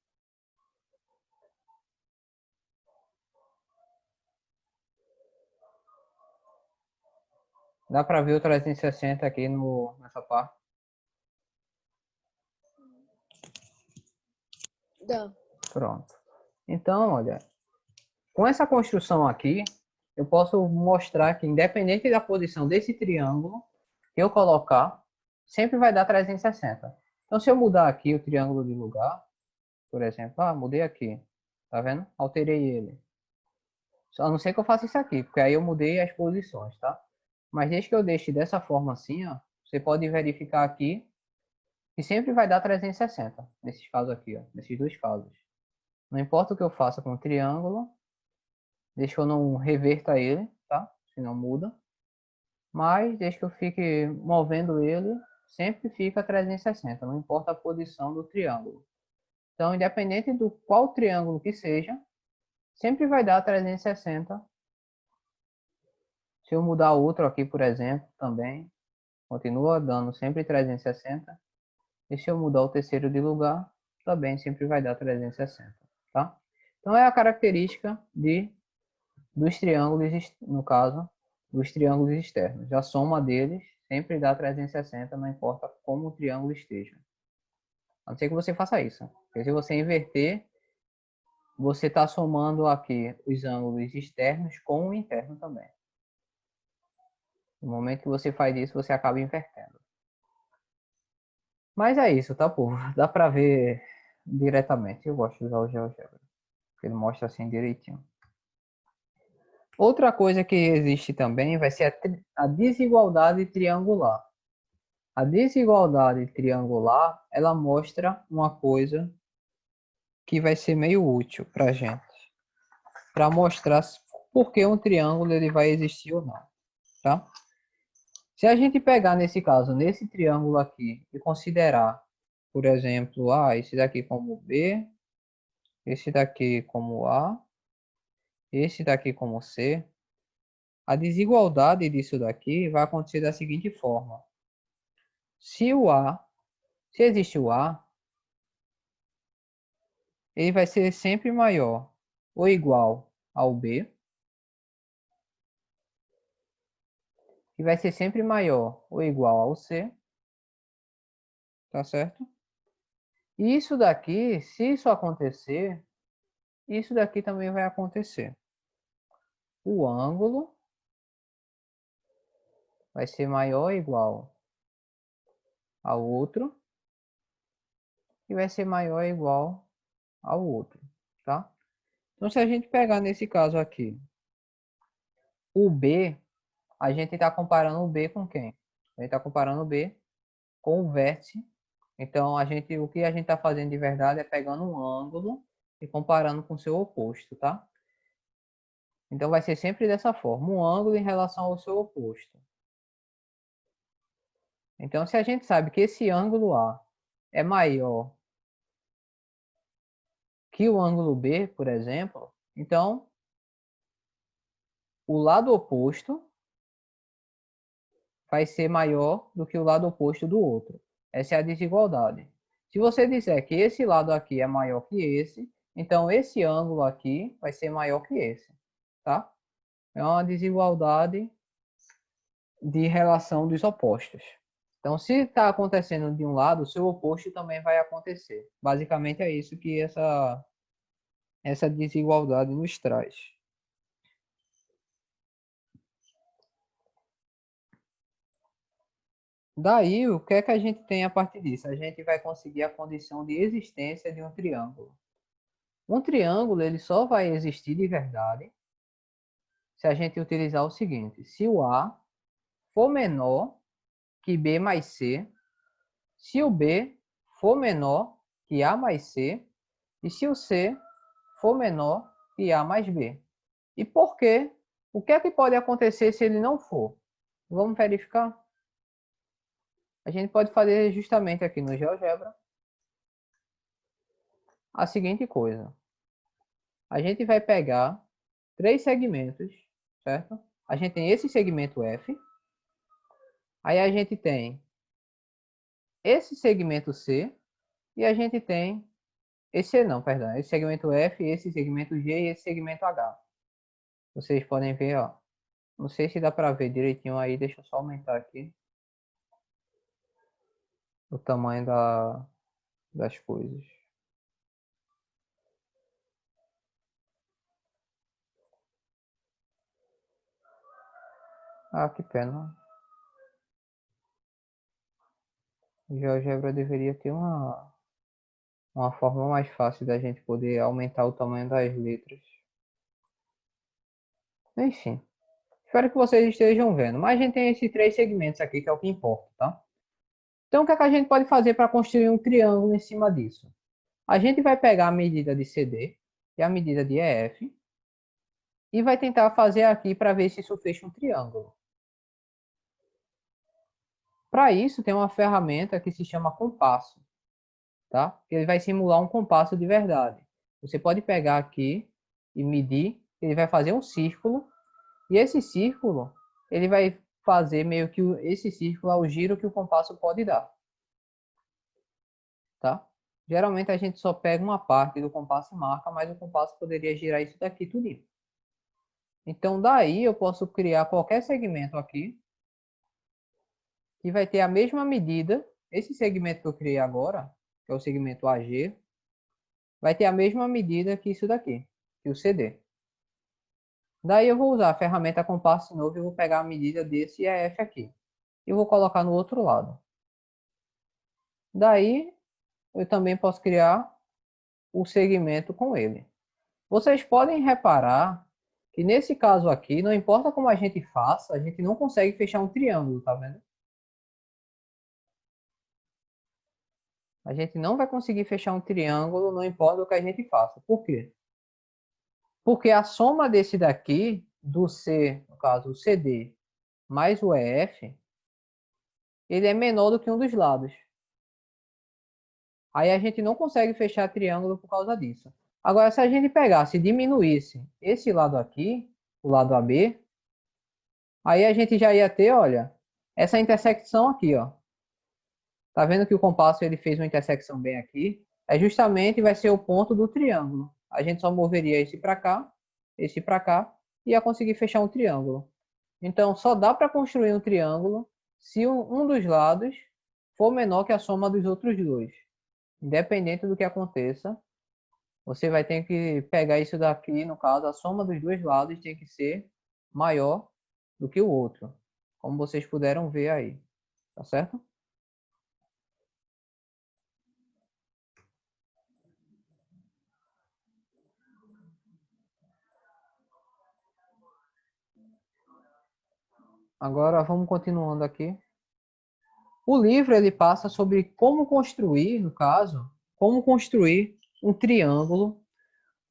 Dá para ver o 360 aqui nessa parte? Dá. Pronto. Então, olha, com essa construção aqui, eu posso mostrar que independente da posição desse triângulo que eu colocar, sempre vai dar 360. Então, se eu mudar aqui o triângulo de lugar, por exemplo, mudei aqui, tá vendo? Alterei ele. Só a não ser que eu faça isso aqui, porque aí eu mudei as posições, tá? Mas desde que eu deixe dessa forma assim, ó, você pode verificar aqui que sempre vai dar 360, nesses casos aqui, ó, nesses dois casos. Não importa o que eu faça com o triângulo, deixa eu não reverta ele, tá? Se não muda. Mas desde que eu fique movendo ele, sempre fica 360, não importa a posição do triângulo. Então, independente do qual triângulo que seja, sempre vai dar 360. Se eu mudar outro aqui, por exemplo, também, continua dando sempre 360. E se eu mudar o terceiro de lugar, também sempre vai dar 360, tá? Então é a característica dos triângulos, no caso, dos triângulos externos. A soma deles sempre dá 360, não importa como o triângulo esteja. A não ser que você faça isso. Porque se você inverter, você está somando aqui os ângulos externos com o interno também. No momento que você faz isso, você acaba invertendo. Mas é isso, tá, povo? Dá para ver diretamente. Eu gosto de usar o GeoGebra. Ele mostra assim direitinho. Outra coisa que existe também vai ser a desigualdade triangular. A desigualdade triangular, ela mostra uma coisa que vai ser meio útil para a gente. Para mostrar por que um triângulo ele vai existir ou não, tá? Se a gente pegar nesse caso, nesse triângulo aqui, e considerar, por exemplo, esse daqui como B, esse daqui como A, esse daqui como C, a desigualdade disso daqui vai acontecer da seguinte forma. Se existe o A, ele vai ser sempre maior ou igual ao B, e vai ser sempre maior ou igual ao C, tá certo? E isso daqui, se isso acontecer, isso daqui também vai acontecer. O ângulo vai ser maior ou igual ao outro, e vai ser maior ou igual ao outro, tá? Então, se a gente pegar nesse caso aqui, o B, a gente está comparando o B com quem? A gente está comparando o B com o vértice. Então, o que a gente está fazendo de verdade é pegando um ângulo e comparando com o seu oposto, tá? Então, vai ser sempre dessa forma, um ângulo em relação ao seu oposto. Então, se a gente sabe que esse ângulo A é maior que o ângulo B, por exemplo, então, o lado oposto vai ser maior do que o lado oposto do outro. Essa é a desigualdade. Se você disser que esse lado aqui é maior que esse, então esse ângulo aqui vai ser maior que esse, tá? É uma desigualdade de relação dos opostos. Então, se está acontecendo de um lado, o seu oposto também vai acontecer. Basicamente é isso que essa desigualdade nos traz. Daí, o que é que a gente tem a partir disso? A gente vai conseguir a condição de existência de um triângulo. Um triângulo ele só vai existir de verdade se a gente utilizar o seguinte: se o A for menor que B mais C, se o B for menor que A mais C, e se o C for menor que A mais B. E por quê? O que é que pode acontecer se ele não for? Vamos verificar? A gente pode fazer justamente aqui no GeoGebra a seguinte coisa. A gente vai pegar três segmentos, certo? A gente tem esse segmento F, aí a gente tem esse segmento C e a gente tem esse não, perdão, esse segmento F, esse segmento G e esse segmento H. Vocês podem ver, ó. Não sei se dá para ver direitinho aí, deixa eu só aumentar aqui o tamanho das coisas. Ah, que pena. O GeoGebra deveria ter uma forma mais fácil da gente poder aumentar o tamanho das letras. Enfim, espero que vocês estejam vendo. Mas a gente tem esses três segmentos aqui, que é o que importa, tá? Então, o que é que a gente pode fazer para construir um triângulo em cima disso? A gente vai pegar a medida de CD e a medida de EF e vai tentar fazer aqui para ver se isso fecha um triângulo. Para isso, tem uma ferramenta que se chama compasso, tá? Ele vai simular um compasso de verdade. Você pode pegar aqui e medir, ele vai fazer um círculo, e esse círculo, ele vai fazer meio que esse círculo é o giro que o compasso pode dar, tá? Geralmente a gente só pega uma parte do compasso e marca, mas o compasso poderia girar isso daqui tudinho. Então daí eu posso criar qualquer segmento aqui, que vai ter a mesma medida. Esse segmento que eu criei agora, que é o segmento AG, vai ter a mesma medida que isso daqui, que o CD. Daí eu vou usar a ferramenta compasso de novo e vou pegar a medida desse EF aqui. E vou colocar no outro lado. Daí eu também posso criar o segmento com ele. Vocês podem reparar que nesse caso aqui, não importa como a gente faça, a gente não consegue fechar um triângulo, tá vendo? A gente não vai conseguir fechar um triângulo, não importa o que a gente faça. Por quê? Porque a soma desse daqui, do C, no caso o CD, mais o EF, ele é menor do que um dos lados. Aí a gente não consegue fechar triângulo por causa disso. Agora, se a gente pegasse e diminuísse esse lado aqui, o lado AB, aí a gente já ia ter, olha, essa intersecção aqui, ó. Tá vendo que o compasso ele fez uma intersecção bem aqui? É justamente vai ser o ponto do triângulo. A gente só moveria esse para cá, e ia conseguir fechar um triângulo. Então, só dá para construir um triângulo se um dos lados for menor que a soma dos outros dois. Independente do que aconteça, você vai ter que pegar isso daqui, no caso, a soma dos dois lados tem que ser maior do que o outro, como vocês puderam ver aí, tá certo? Agora vamos continuando aqui. O livro ele passa sobre como construir, no caso, como construir um triângulo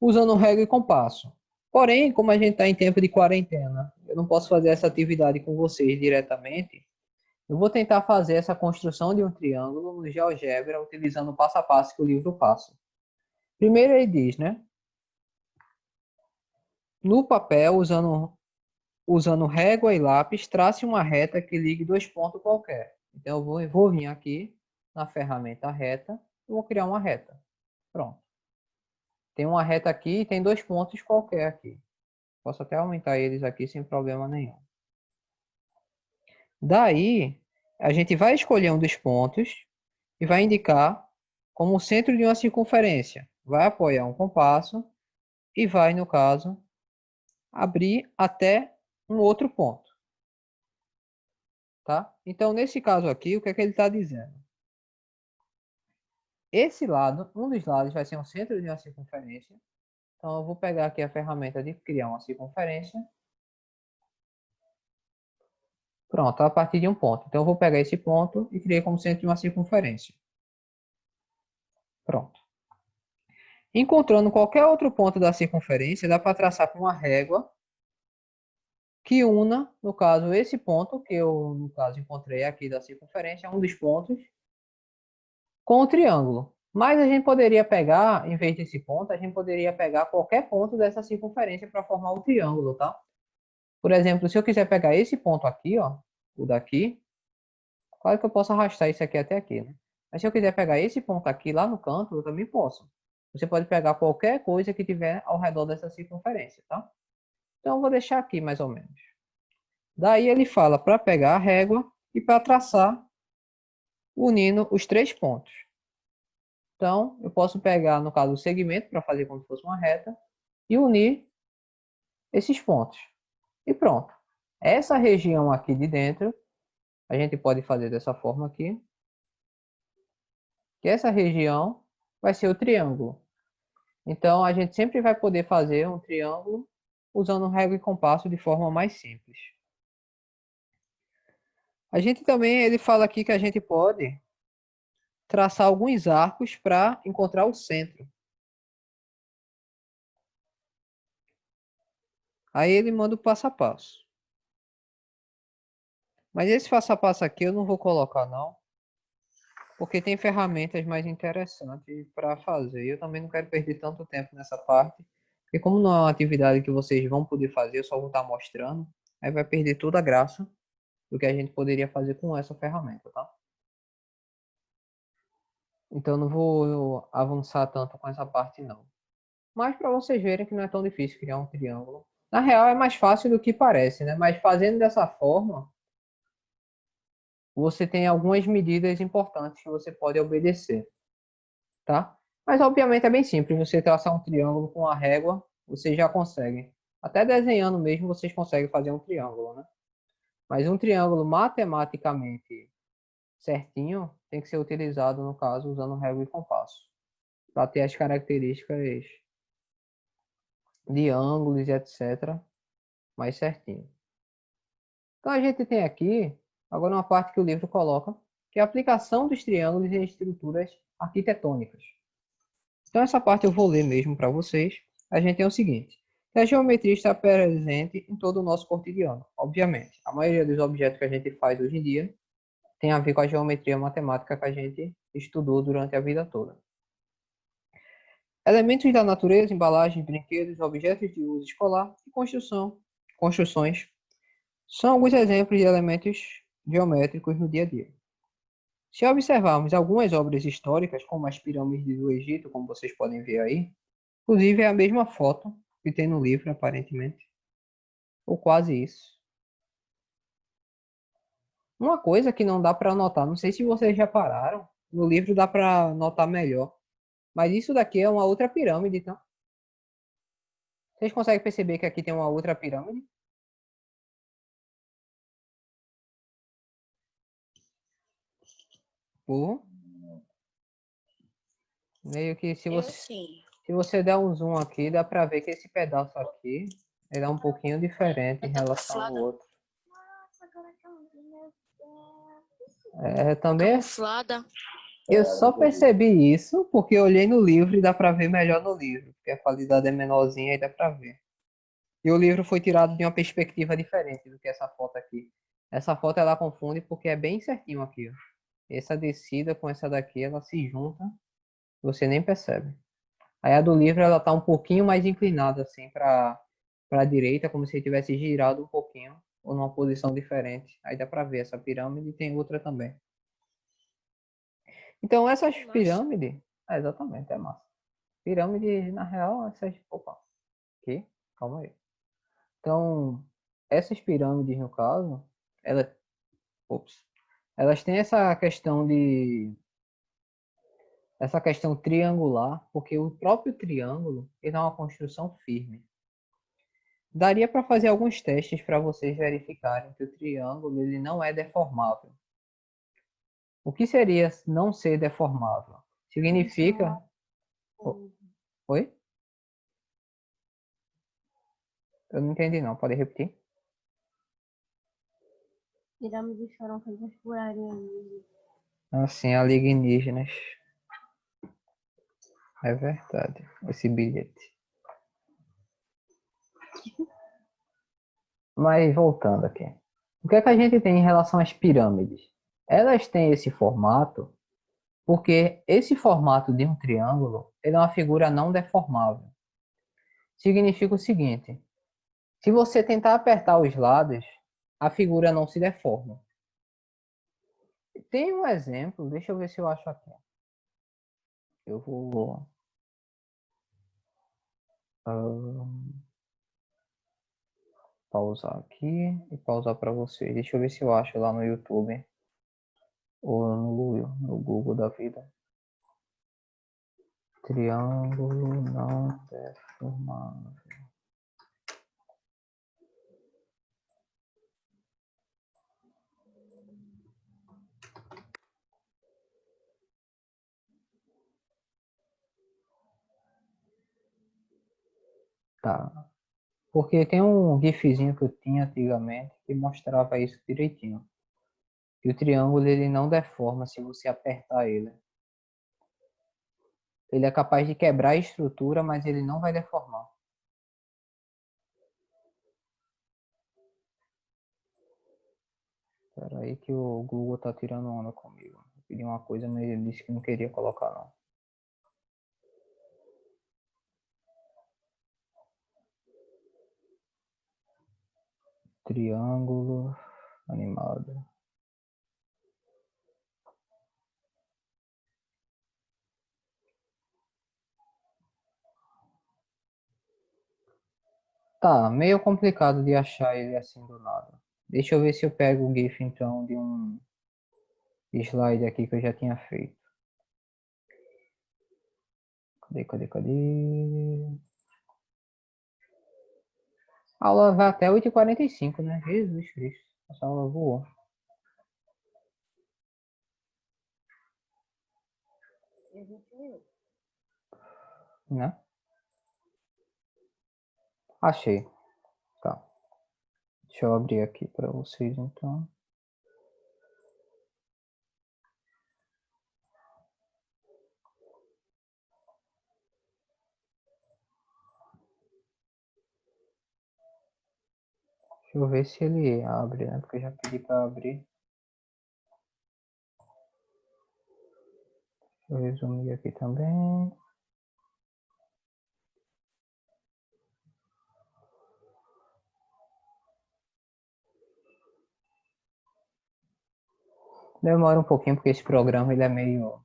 usando régua e compasso. Porém, como a gente está em tempo de quarentena, eu não posso fazer essa atividade com vocês diretamente. Eu vou tentar fazer essa construção de um triângulo no GeoGebra utilizando o passo a passo que o livro passa. Primeiro ele diz, né? No papel, usando régua e lápis, trace uma reta que ligue dois pontos qualquer. Então eu vou vir aqui na ferramenta reta e vou criar uma reta. Pronto. Tem uma reta aqui e tem dois pontos qualquer aqui. Posso até aumentar eles aqui sem problema nenhum. Daí, a gente vai escolher um dos pontos e vai indicar como centro de uma circunferência. Vai apoiar um compasso e vai, no caso, abrir até um outro ponto. Tá? Então, nesse caso aqui, o que é que ele está dizendo? Esse lado, um dos lados vai ser um centro de uma circunferência. Então, eu vou pegar aqui a ferramenta de criar uma circunferência. Pronto, a partir de um ponto. Então, eu vou pegar esse ponto e criei como centro de uma circunferência. Pronto. Encontrando qualquer outro ponto da circunferência, dá para traçar com uma régua que una, no caso, esse ponto que eu, no caso, encontrei aqui da circunferência, um dos pontos, com o triângulo. Mas a gente poderia pegar, em vez desse ponto, a gente poderia pegar qualquer ponto dessa circunferência para formar o triângulo, tá? Por exemplo, se eu quiser pegar esse ponto aqui, ó, o daqui, claro que eu posso arrastar isso aqui até aqui, né? Mas se eu quiser pegar esse ponto aqui lá no canto, eu também posso. Você pode pegar qualquer coisa que tiver ao redor dessa circunferência, tá? Então eu vou deixar aqui mais ou menos. Daí ele fala para pegar a régua e para traçar unindo os três pontos. Então, eu posso pegar, no caso, o segmento para fazer como se fosse uma reta e unir esses pontos. E pronto. Essa região aqui de dentro, a gente pode fazer dessa forma aqui. Que essa região vai ser o triângulo. Então, a gente sempre vai poder fazer um triângulo usando régua e compasso de forma mais simples. A gente também, ele fala aqui que a gente pode traçar alguns arcos para encontrar o centro. Aí ele manda o passo a passo. Mas esse passo a passo aqui eu não vou colocar não, porque tem ferramentas mais interessantes para fazer. Eu também não quero perder tanto tempo nessa parte, porque como não é uma atividade que vocês vão poder fazer, eu só vou estar mostrando, aí vai perder toda a graça do que a gente poderia fazer com essa ferramenta, tá? Então não vou avançar tanto com essa parte não. Mas para vocês verem que não é tão difícil criar um triângulo. Na real é mais fácil do que parece, né? Mas fazendo dessa forma, você tem algumas medidas importantes que você pode obedecer, tá? Mas, obviamente, é bem simples. Você traçar um triângulo com a régua, você já consegue. Até desenhando mesmo, vocês conseguem fazer um triângulo, né? Mas um triângulo matematicamente certinho tem que ser utilizado, no caso, usando régua e compasso, para ter as características de ângulos e etc. mais certinho. Então a gente tem aqui, agora uma parte que o livro coloca, que é a aplicação dos triângulos em estruturas arquitetônicas. Então essa parte eu vou ler mesmo para vocês. A gente tem o seguinte, que a geometria está presente em todo o nosso cotidiano, obviamente. A maioria dos objetos que a gente faz hoje em dia tem a ver com a geometria matemática que a gente estudou durante a vida toda. Elementos da natureza, embalagens, brinquedos, objetos de uso escolar e construções são alguns exemplos de elementos geométricos no dia a dia. Se observarmos algumas obras históricas, como as pirâmides do Egito, como vocês podem ver aí, inclusive é a mesma foto que tem no livro, aparentemente, ou quase isso. Uma coisa que não dá para notar, não sei se vocês já pararam, no livro dá para notar melhor, mas isso daqui é uma outra pirâmide, então. Vocês conseguem perceber que aqui tem uma outra pirâmide? Pô, meio que Eu sim. se você der um zoom aqui, dá para ver que esse pedaço aqui ele é um pouquinho diferente em Tá relação ao camuflada. outro. Nossa, agora que eu vi, meu Deus. É, também Camuflada. eu só percebi isso porque eu olhei no livro e dá para ver melhor no livro, porque a qualidade é menorzinha e dá para ver. E o livro foi tirado de uma perspectiva diferente do que essa foto aqui. Essa foto ela confunde porque é bem certinho aqui, ó. Essa descida com essa daqui, ela se junta, você nem percebe. Aí a do livro ela tá um pouquinho mais inclinada assim para a direita, como se tivesse girado um pouquinho ou numa posição diferente. Aí dá para ver essa pirâmide e tem outra também. Então essas Que massa. pirâmides, exatamente, é massa. Pirâmide na real, essas, opa, aqui, calma aí. Então, essas pirâmides no caso, elas, ops, elas têm essa questão triangular, porque o próprio triângulo ele é uma construção firme. Daria para fazer alguns testes para vocês verificarem que o triângulo ele não é deformável. O que seria não ser deformável? Significa... Oi? Eu não entendi não, pode repetir? Pirâmides foram feitas por alienígenas. Assim, alienígenas. É verdade, esse bilhete. Mas voltando aqui. O que é que a gente tem em relação às pirâmides? Elas têm esse formato porque esse formato de um triângulo ele é uma figura não deformável. Significa o seguinte, se você tentar apertar os lados, a figura não se deforma. Tem um exemplo, deixa eu ver se eu acho aqui. Eu vou... pausar aqui e pausar para vocês. Deixa eu ver se eu acho lá no YouTube ou no Google da vida. Triângulo não deformável. Tá. Porque tem um gifzinho que eu tinha antigamente que mostrava isso direitinho. E o triângulo ele não deforma se você apertar ele. Ele é capaz de quebrar a estrutura, mas ele não vai deformar. Espera aí que o Google tá tirando onda comigo. Eu pedi uma coisa, mas ele disse que não queria colocar não. Triângulo animado. Tá, meio complicado de achar ele assim do nada. Deixa eu ver se eu pego o GIF então de um slide aqui que eu já tinha feito. Cadê? A aula vai até 8h45, né? Jesus Cristo. Essa aula voou. Tem 20 minutos. Né? Achei. Tá. Deixa eu abrir aqui para vocês, então. Deixa eu ver se ele abre, né? Porque eu já pedi para abrir. Deixa eu resumir aqui também. Demora um pouquinho porque esse programa ele é meio...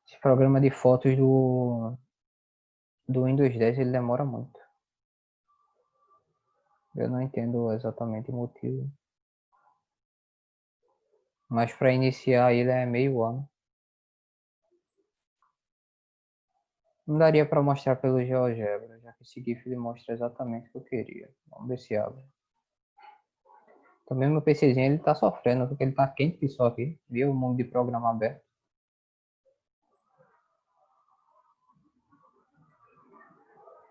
Esse programa de fotos do Windows 10 ele demora muito. Eu não entendo exatamente o motivo. Mas para iniciar ele é meio ano. Não daria para mostrar pelo GeoGebra, já que esse GIF ele mostra exatamente o que eu queria. Vamos ver se abre. Também meu PCzinho ele tá sofrendo, porque ele tá quente que só aqui. Viu o mundo de programa aberto.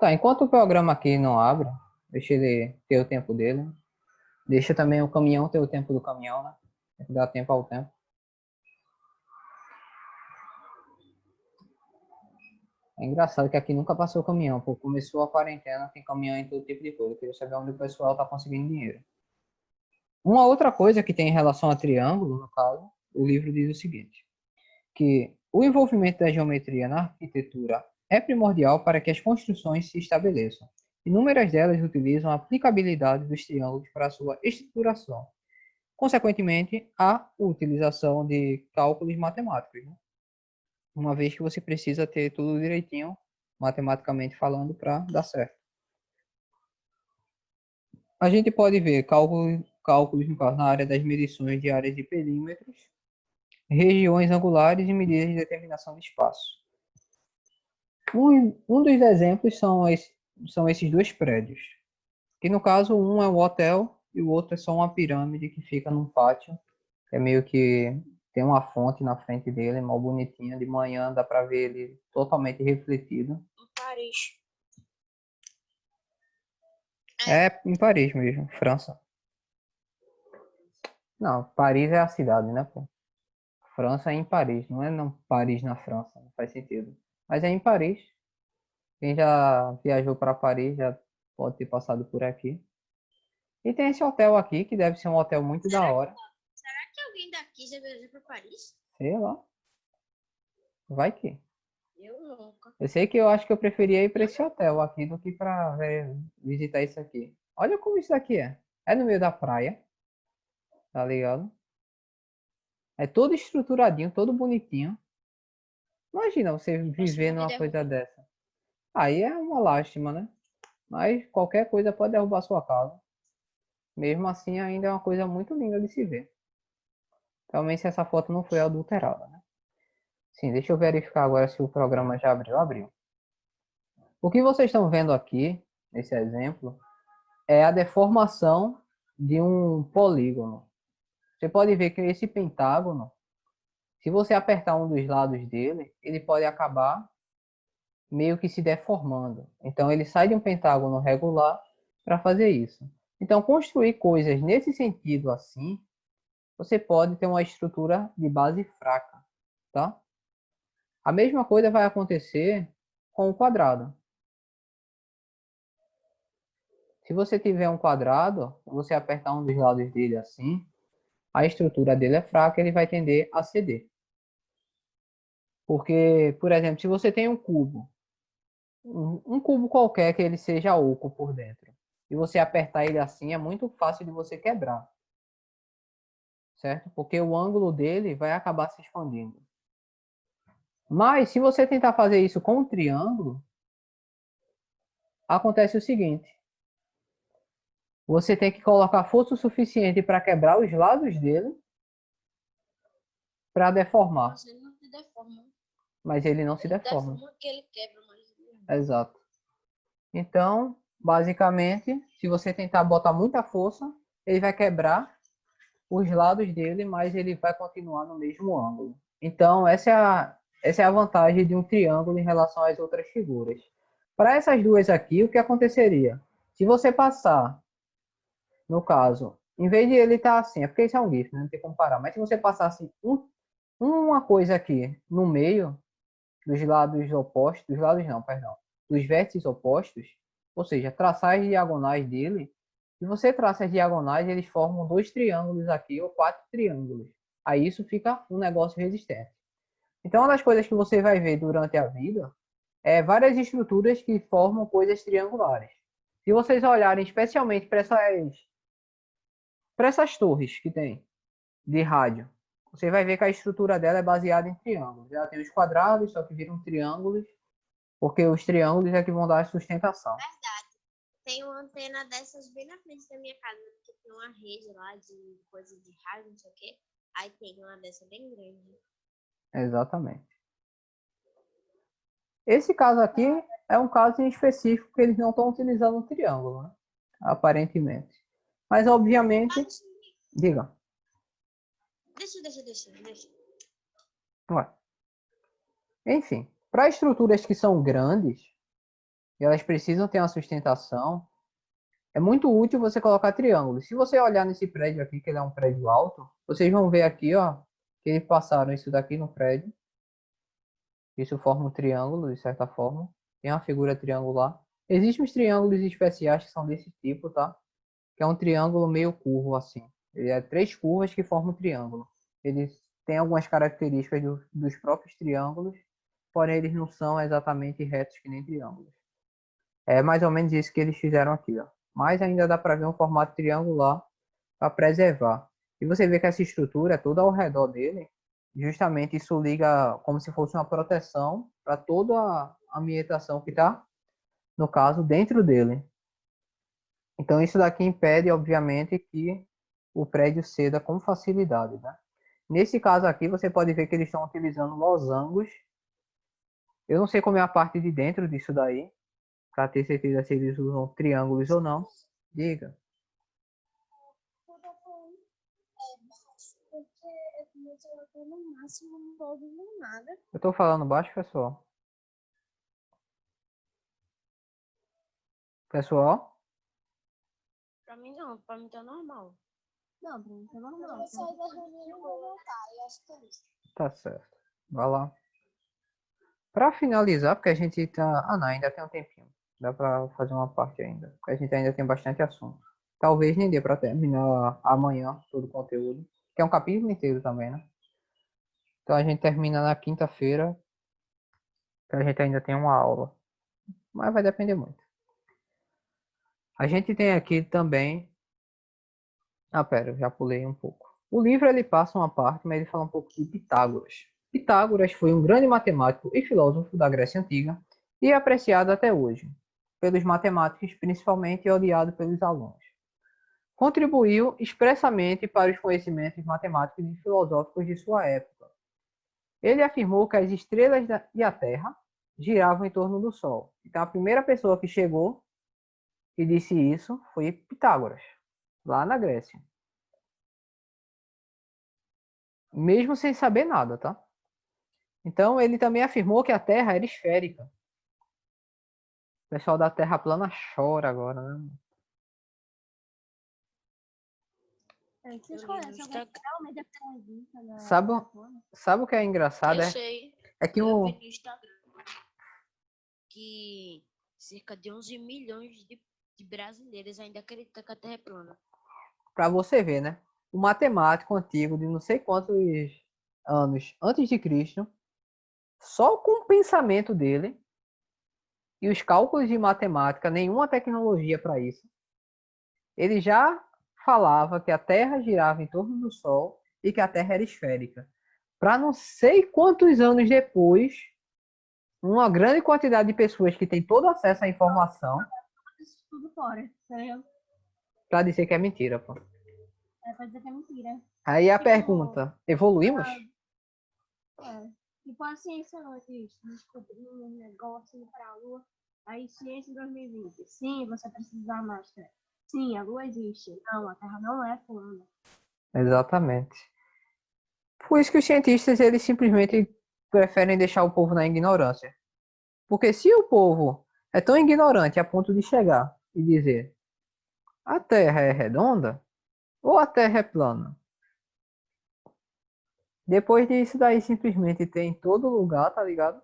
Tá, enquanto o programa aqui não abre, deixa ele ter o tempo dele. Deixa também o caminhão ter o tempo do caminhão, né? Tem que dar tempo ao tempo. É engraçado que aqui nunca passou caminhão, pô. Começou a quarentena, tem caminhão em todo tipo de coisa. Eu queria saber onde o pessoal tá conseguindo dinheiro. Uma outra coisa que tem em relação a triângulo, no caso, o livro diz o seguinte, que o envolvimento da geometria na arquitetura é primordial para que as construções se estabeleçam. Inúmeras delas utilizam a aplicabilidade dos triângulos para sua estruturação. Consequentemente, a utilização de cálculos matemáticos, né? Uma vez que você precisa ter tudo direitinho, matematicamente falando, para dar certo. A gente pode ver cálculos no caso, na área das medições de áreas de perímetros, regiões angulares e medidas de determinação de espaço. Um dos exemplos são esses dois prédios, que no caso um é um hotel e o outro é só uma pirâmide que fica num pátio, é meio que tem uma fonte na frente dele, mal bonitinha, de manhã dá para ver ele totalmente refletido. Em Paris. É em Paris mesmo, França. Não, Paris é a cidade, né, pô? França é em Paris, não é não Paris na França, não faz sentido. Mas é em Paris. Quem já viajou para Paris já pode ter passado por aqui. E tem esse hotel aqui, que deve ser um hotel muito da hora. Será que alguém daqui já viajou para Paris? Sei lá. Vai que. Eu nunca. Eu sei que eu acho que eu preferia ir para esse hotel aqui do que para visitar isso aqui. Olha como isso aqui é. É no meio da praia. Tá ligado? É todo estruturadinho, todo bonitinho. Imagina você viver numa coisa dessa. Aí é uma lástima, né? Mas qualquer coisa pode derrubar sua casa. Mesmo assim, ainda é uma coisa muito linda de se ver. Realmente, se essa foto não foi adulterada, né? Sim, deixa eu verificar agora se o programa já abriu. Abriu. O que vocês estão vendo aqui, nesse exemplo, é a deformação de um polígono. Você pode ver que esse pentágono, se você apertar um dos lados dele, ele pode acabar meio que se deformando. Então, ele sai de um pentágono regular para fazer isso. Então, construir coisas nesse sentido assim, você pode ter uma estrutura de base fraca, tá? A mesma coisa vai acontecer com o quadrado. Se você tiver um quadrado, você apertar um dos lados dele assim, a estrutura dele é fraca, ele vai tender a ceder. Porque, por exemplo, se você tem um cubo, um cubo qualquer que ele seja oco por dentro, e você apertar ele assim, é muito fácil de você quebrar. Certo? Porque o ângulo dele vai acabar se expandindo. Mas, se você tentar fazer isso com um triângulo, acontece o seguinte. Você tem que colocar força o suficiente para quebrar os lados dele para deformar. Você não se deforma. mas ele não se Da deforma. forma que ele quebra, mas... Exato. Então, basicamente, se você tentar botar muita força, ele vai quebrar os lados dele, mas ele vai continuar no mesmo ângulo. Então, essa é a vantagem de um triângulo em relação às outras figuras. Para essas duas aqui, o que aconteceria? Se você passar, no caso, em vez de ele estar assim, é porque isso é um GIF, né? Não tem como parar, mas se você passasse uma coisa aqui no meio, dos lados opostos, dos lados não, perdão, dos vértices opostos, ou seja, traçar as diagonais dele, se você traça as diagonais, eles formam dois triângulos aqui, ou quatro triângulos. Aí isso fica um negócio resistente. Então, uma das coisas que você vai ver durante a vida é várias estruturas que formam coisas triangulares. Se vocês olharem especialmente para essas torres que tem de rádio, você vai ver que a estrutura dela é baseada em triângulos. Ela tem os quadrados, só que viram triângulos, porque os triângulos é que vão dar a sustentação. Tem uma antena dessas bem na frente da minha casa, que tem uma rede lá de coisa de rádio, não sei o quê. Aí tem uma dessa bem grande. Exatamente. Esse caso aqui é um caso em específico que eles não estão utilizando o triângulo, né? Aparentemente. Mas, obviamente... Diga. Deixa. Ué. Enfim, para estruturas que são grandes, e elas precisam ter uma sustentação, é muito útil você colocar triângulos. Se você olhar nesse prédio aqui, que ele é um prédio alto, vocês vão ver aqui, ó, que eles passaram isso daqui no prédio. Isso forma um triângulo, de certa forma. Tem uma figura triangular. Existem os triângulos especiais que são desse tipo, tá? Que é um triângulo meio curvo, assim. Ele é três curvas que formam um triângulo. Eles têm algumas características dos próprios triângulos, porém eles não são exatamente retos que nem triângulos. É mais ou menos isso que eles fizeram aqui, ó. Mas ainda dá para ver um formato triangular para preservar. E você vê que essa estrutura é toda ao redor dele. Justamente isso liga como se fosse uma proteção para toda a ambientação que está, no caso, dentro dele. Então isso daqui impede, obviamente, que o prédio ceda com facilidade, né? Nesse caso aqui, você pode ver que eles estão utilizando losangos. Eu não sei como é a parte de dentro disso daí, para ter certeza se eles usam triângulos ou não. Diga. Porque meu celular tá no máximo, não tô ouvindo nada. Eu estou falando baixo, pessoal. Pessoal? Pra mim não, pra mim tá normal. Não, pra mim tá normal. Eu vou sair da reunião e vou voltar. Eu acho que é isso. Tá certo. Vai lá. Para finalizar, porque a gente tá... Ah, não, ainda tem um tempinho. Dá para fazer uma parte ainda. Porque a gente ainda tem bastante assunto. Talvez nem dê para terminar amanhã todo o conteúdo. Que é um capítulo inteiro também, né? Então a gente termina na quinta-feira. Que a gente ainda tem uma aula. Mas vai depender muito. A gente tem aqui também... Ah, pera, eu já pulei um pouco. O livro ele passa uma parte, mas ele fala um pouco de Pitágoras. Pitágoras foi um grande matemático e filósofo da Grécia Antiga e é apreciado até hoje pelos matemáticos, principalmente odiado pelos alunos. Contribuiu expressamente para os conhecimentos matemáticos e filosóficos de sua época. Ele afirmou que as estrelas e a Terra giravam em torno do Sol. Então a primeira pessoa que chegou e disse isso foi Pitágoras, lá na Grécia. Mesmo sem saber nada, tá? Então ele também afirmou que a Terra era esférica. O pessoal da Terra plana chora agora, né? Vocês Eu li no conhecem alguém Instagram. que realmente deve ter uma vista na Sabe o que é engraçado? Eu sei. É que Eu o... vi no Instagram que cerca de 11 milhões de brasileiros ainda acreditam que a Terra é plana. Para você ver, né? O matemático antigo de não sei quantos anos antes de Cristo, só com o pensamento dele e os cálculos de matemática, nenhuma tecnologia para isso, ele já falava que a Terra girava em torno do Sol e que a Terra era esférica. Para não sei quantos anos depois, uma grande quantidade de pessoas que têm todo acesso à informação isso tudo fora, entendeu? para dizer que é mentira, pô. É pra dizer que é mentira. Aí a Tipo, pergunta, evoluímos? É. Tipo, a ciência não existe. Descobrindo um negócio, indo pra Lua. Aí, ciência em 2020. Sim, você precisa usar máscara. Sim, a Lua existe. Não, a Terra não é plana. Exatamente. Por isso que os cientistas, eles simplesmente preferem deixar o povo na ignorância. Porque se o povo é tão ignorante a ponto de chegar e dizer a Terra é redonda ou a Terra é plana, depois disso daí simplesmente tem em todo lugar, tá ligado?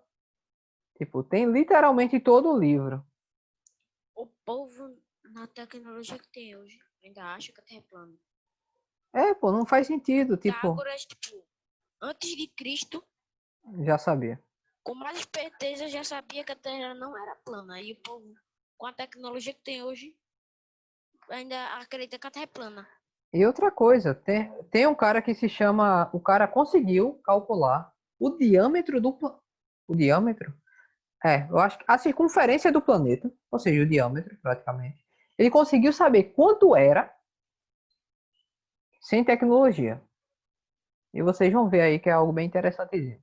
Tipo, tem literalmente em todo livro. O povo, na tecnologia que tem hoje, ainda acha que a Terra é plana. É, pô, não faz sentido, tipo, Pitágoras, tipo, antes de Cristo, já sabia. com mais esperteza, já sabia que a Terra não era plana. E o povo, com a tecnologia que tem hoje, ainda acredita que a Terra é plana. E outra coisa, tem um cara que se chama, o cara conseguiu calcular o diâmetro o diâmetro? É, eu acho que a circunferência do planeta, ou seja, o diâmetro, praticamente. Ele conseguiu saber quanto era sem tecnologia. E vocês vão ver aí que é algo bem interessantezinho.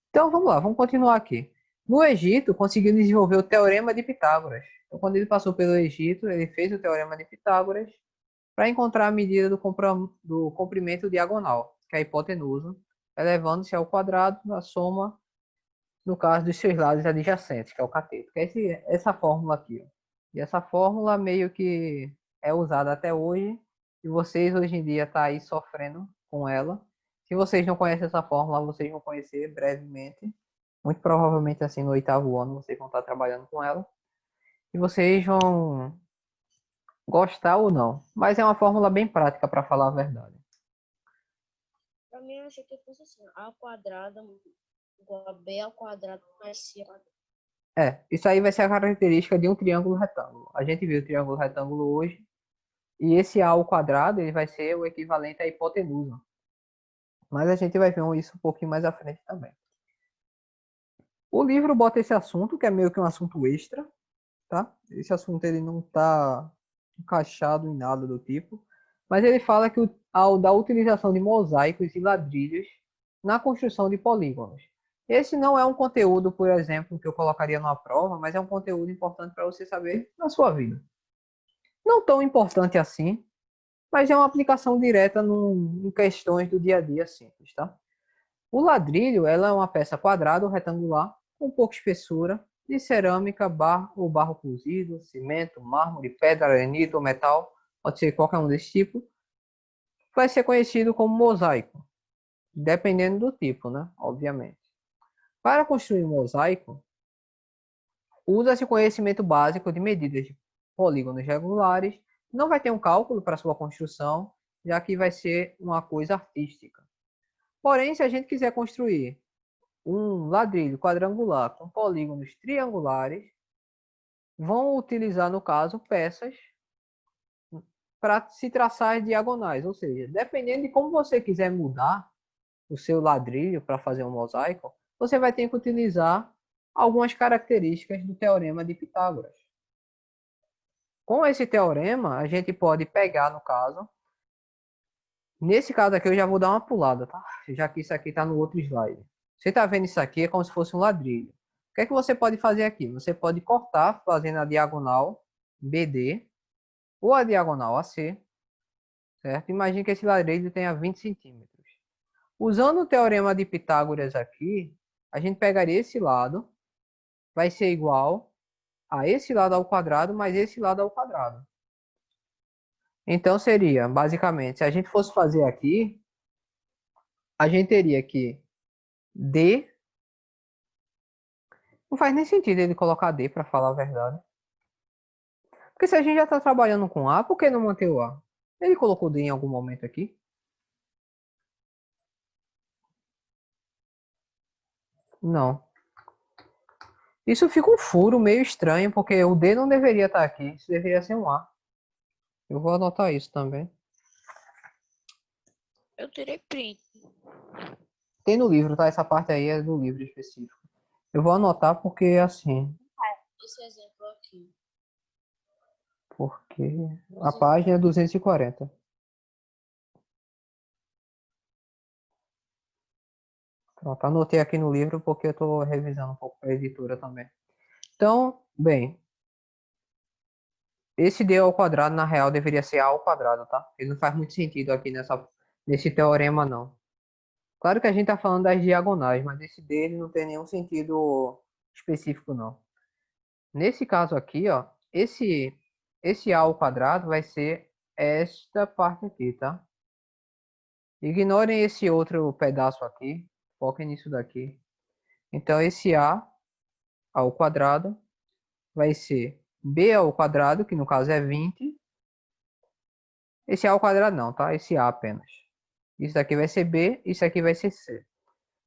Então vamos lá, vamos continuar aqui. No Egito, conseguiu desenvolver o Teorema de Pitágoras. Então, quando ele passou pelo Egito, ele fez o Teorema de Pitágoras para encontrar a medida do comprimento diagonal, que é a hipotenusa, elevando-se ao quadrado da soma, no caso dos seus lados adjacentes, que é o cateto. Que é essa fórmula aqui. Ó. E essa fórmula meio que é usada até hoje, e vocês hoje em dia estão aí sofrendo com ela. Se vocês não conhecem essa fórmula, vocês vão conhecer brevemente. Muito provavelmente assim no 8º ano vocês vão estar trabalhando com ela. E vocês vão gostar ou não. Mas é uma fórmula bem prática para falar a verdade. Pra mim, eu achei que fosse assim, A ao quadrado igual a B ao quadrado mais C ao quadrado. Isso aí vai ser a característica de um triângulo retângulo. A gente viu o triângulo retângulo hoje. E esse A ao quadrado ele vai ser o equivalente à hipotenusa. Mas a gente vai ver isso um pouquinho mais à frente também. O livro bota esse assunto, que é meio que um assunto extra, tá? Esse assunto ele não está encaixado em nada do tipo. Mas ele fala que da utilização de mosaicos e ladrilhos na construção de polígonos. Esse não é um conteúdo, por exemplo, que eu colocaria numa prova, mas é um conteúdo importante para você saber na sua vida. Não tão importante assim, mas é uma aplicação direta em questões do dia a dia simples, tá? O ladrilho, ela é uma peça quadrada ou retangular com pouca espessura de cerâmica, barro ou barro cozido, cimento, mármore, pedra, granito ou metal, pode ser qualquer um desse tipo, vai ser conhecido como mosaico, dependendo do tipo, né? Obviamente. Para construir um mosaico, usa-se o conhecimento básico de medidas de polígonos regulares. Não vai ter um cálculo para sua construção, já que vai ser uma coisa artística. Porém, se a gente quiser construir um ladrilho quadrangular com polígonos triangulares, vão utilizar, no caso, peças para se traçar diagonais. Ou seja, dependendo de como você quiser mudar o seu ladrilho para fazer um mosaico, você vai ter que utilizar algumas características do teorema de Pitágoras. Com esse teorema, a gente pode pegar, no caso, nesse caso aqui eu já vou dar uma pulada, tá? Já que isso aqui está no outro slide. Você está vendo isso aqui, é como se fosse um ladrilho. O que é que você pode fazer aqui? Você pode cortar fazendo a diagonal BD ou a diagonal AC, certo? Imagine que esse ladrilho tenha 20 centímetros. Usando o teorema de Pitágoras aqui, a gente pegaria esse lado, vai ser igual a esse lado ao quadrado mais esse lado ao quadrado. Então seria, basicamente, se a gente fosse fazer aqui, a gente teria que D. Não faz nem sentido ele colocar D para falar a verdade. Porque se a gente já está trabalhando com A, por que não manter o A? Ele colocou D em algum momento aqui? Não. Isso fica um furo meio estranho, porque o D não deveria estar aqui. Isso deveria ser um A. Eu vou anotar isso também. Eu tirei print. Tem no livro, tá? Essa parte aí é do livro específico. Eu vou anotar porque assim. Esse exemplo aqui. Porque a página é 240. Pronto, anotei aqui no livro porque eu estou revisando um pouco para a editora também. Então, bem, esse d ao quadrado, na real, deveria ser a ao quadrado, tá? Ele não faz muito sentido aqui nesse teorema, não. Claro que a gente está falando das diagonais, mas esse d ele não tem nenhum sentido específico, não. Nesse caso aqui, ó, esse a ao quadrado vai ser esta parte aqui, tá? Ignorem esse outro pedaço aqui, foquem nisso daqui. Então, esse a ao quadrado vai ser b ao quadrado, que no caso é 20. Esse a ao quadrado não, tá? Esse a apenas. Isso daqui vai ser b, isso aqui vai ser c.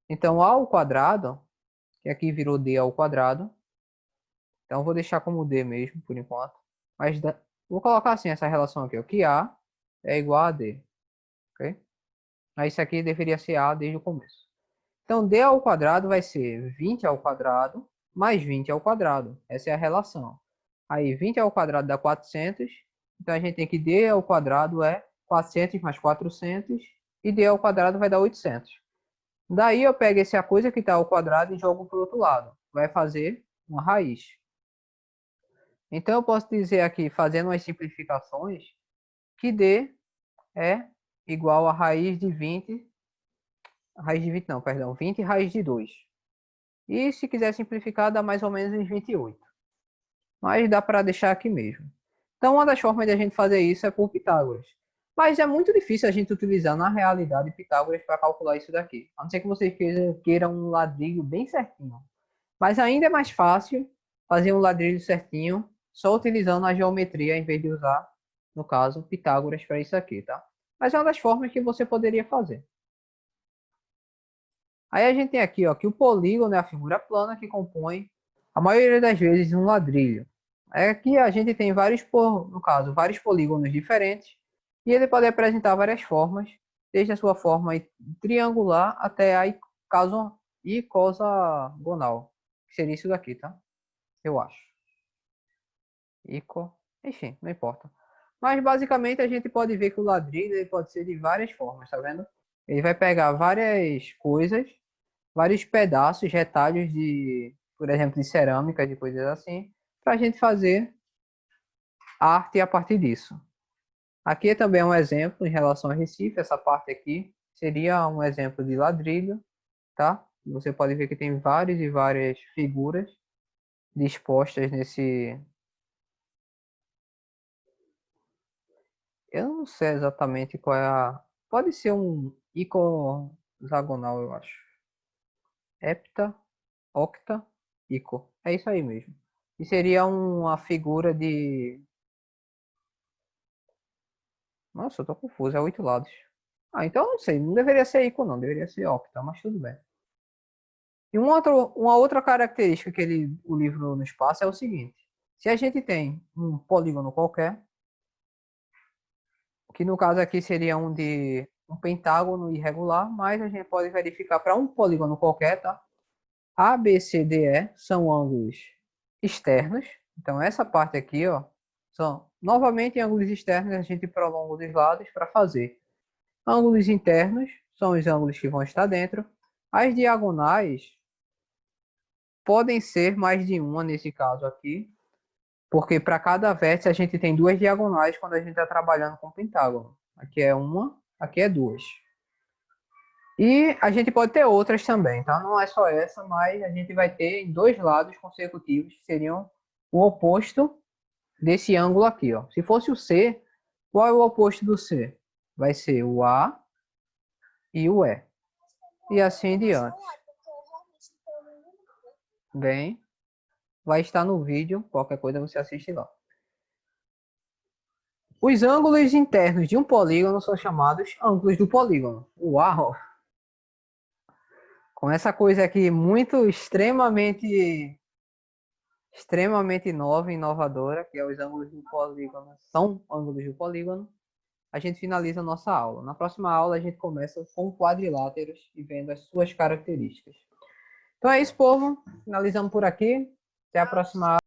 Então, a ao quadrado, que aqui virou d ao quadrado. Então, vou deixar como d mesmo, por enquanto. Mas vou colocar assim essa relação aqui, ó, que a é igual a d. Ok? Aí isso aqui deveria ser a desde o começo. Então, d ao quadrado vai ser 20 ao quadrado mais 20 ao quadrado. Essa é a relação. Aí, 20 ao quadrado dá 400. Então, a gente tem que d ao quadrado é 400 mais 400. E d ao quadrado vai dar 800. Daí, eu pego essa coisa que está ao quadrado e jogo para o outro lado. Vai fazer uma raiz. Então, eu posso dizer aqui, fazendo as simplificações, que d é igual a raiz de 20. Raiz de 20 não, perdão. 20 raiz de 2. E se quiser simplificar, dá mais ou menos uns 28. Mas dá para deixar aqui mesmo. Então, uma das formas de a gente fazer isso é por Pitágoras. Mas é muito difícil a gente utilizar na realidade Pitágoras para calcular isso daqui. A não ser que vocês queiram um ladrilho bem certinho. Mas ainda é mais fácil fazer um ladrilho certinho só utilizando a geometria em vez de usar, no caso, Pitágoras para isso aqui, tá? Mas é uma das formas que você poderia fazer. Aí a gente tem aqui, ó, que o polígono é a figura plana que compõe, a maioria das vezes, um ladrilho. Aqui a gente tem vários polígonos diferentes, e ele pode apresentar várias formas, desde a sua forma triangular até a icosagonal, que seria isso daqui, tá? Eu acho. Enfim, não importa. Mas basicamente a gente pode ver que o ladrilho ele pode ser de várias formas, tá vendo? Ele vai pegar várias coisas, vários pedaços, retalhos de, por exemplo, de cerâmica, de coisas assim, para a gente fazer arte a partir disso. Aqui também é um exemplo em relação a Recife, essa parte aqui seria um exemplo de ladrilho, tá? Você pode ver que tem várias e várias figuras dispostas nesse... Eu não sei exatamente qual é a... Pode ser um icosagonal, eu acho. Hepta, octa, ico. É isso aí mesmo. E seria uma figura de... Nossa, eu tô confuso. É 8 lados. Ah, então eu não sei. Não deveria ser ico, não. Deveria ser octa, mas tudo bem. E uma outra característica que o livro nos passa é o seguinte. Se a gente tem um polígono qualquer, que no caso aqui seria um pentágono irregular, mas a gente pode verificar para um polígono qualquer, tá? A, B, C, D, E são ângulos externos. Então essa parte aqui, ó, são novamente ângulos externos, a gente prolonga dos lados para fazer. Ângulos internos são os ângulos que vão estar dentro. As diagonais podem ser mais de uma nesse caso aqui, porque para cada vértice a gente tem duas diagonais quando a gente está trabalhando com pentágono. Aqui é uma, aqui é duas. E a gente pode ter outras também, tá? Não é só essa, mas a gente vai ter em dois lados consecutivos, que seriam o oposto desse ângulo aqui, ó. Se fosse o C, qual é o oposto do C? Vai ser o A e o E. E assim em diante. Bem, vai estar no vídeo, qualquer coisa você assiste lá. Os ângulos internos de um polígono são chamados ângulos do polígono. Uau! Com essa coisa aqui muito extremamente nova e inovadora, que é os ângulos do polígono, são ângulos do polígono, a gente finaliza a nossa aula. Na próxima aula a gente começa com quadriláteros e vendo as suas características. Então é isso, povo. Finalizamos por aqui. Até a próxima aula.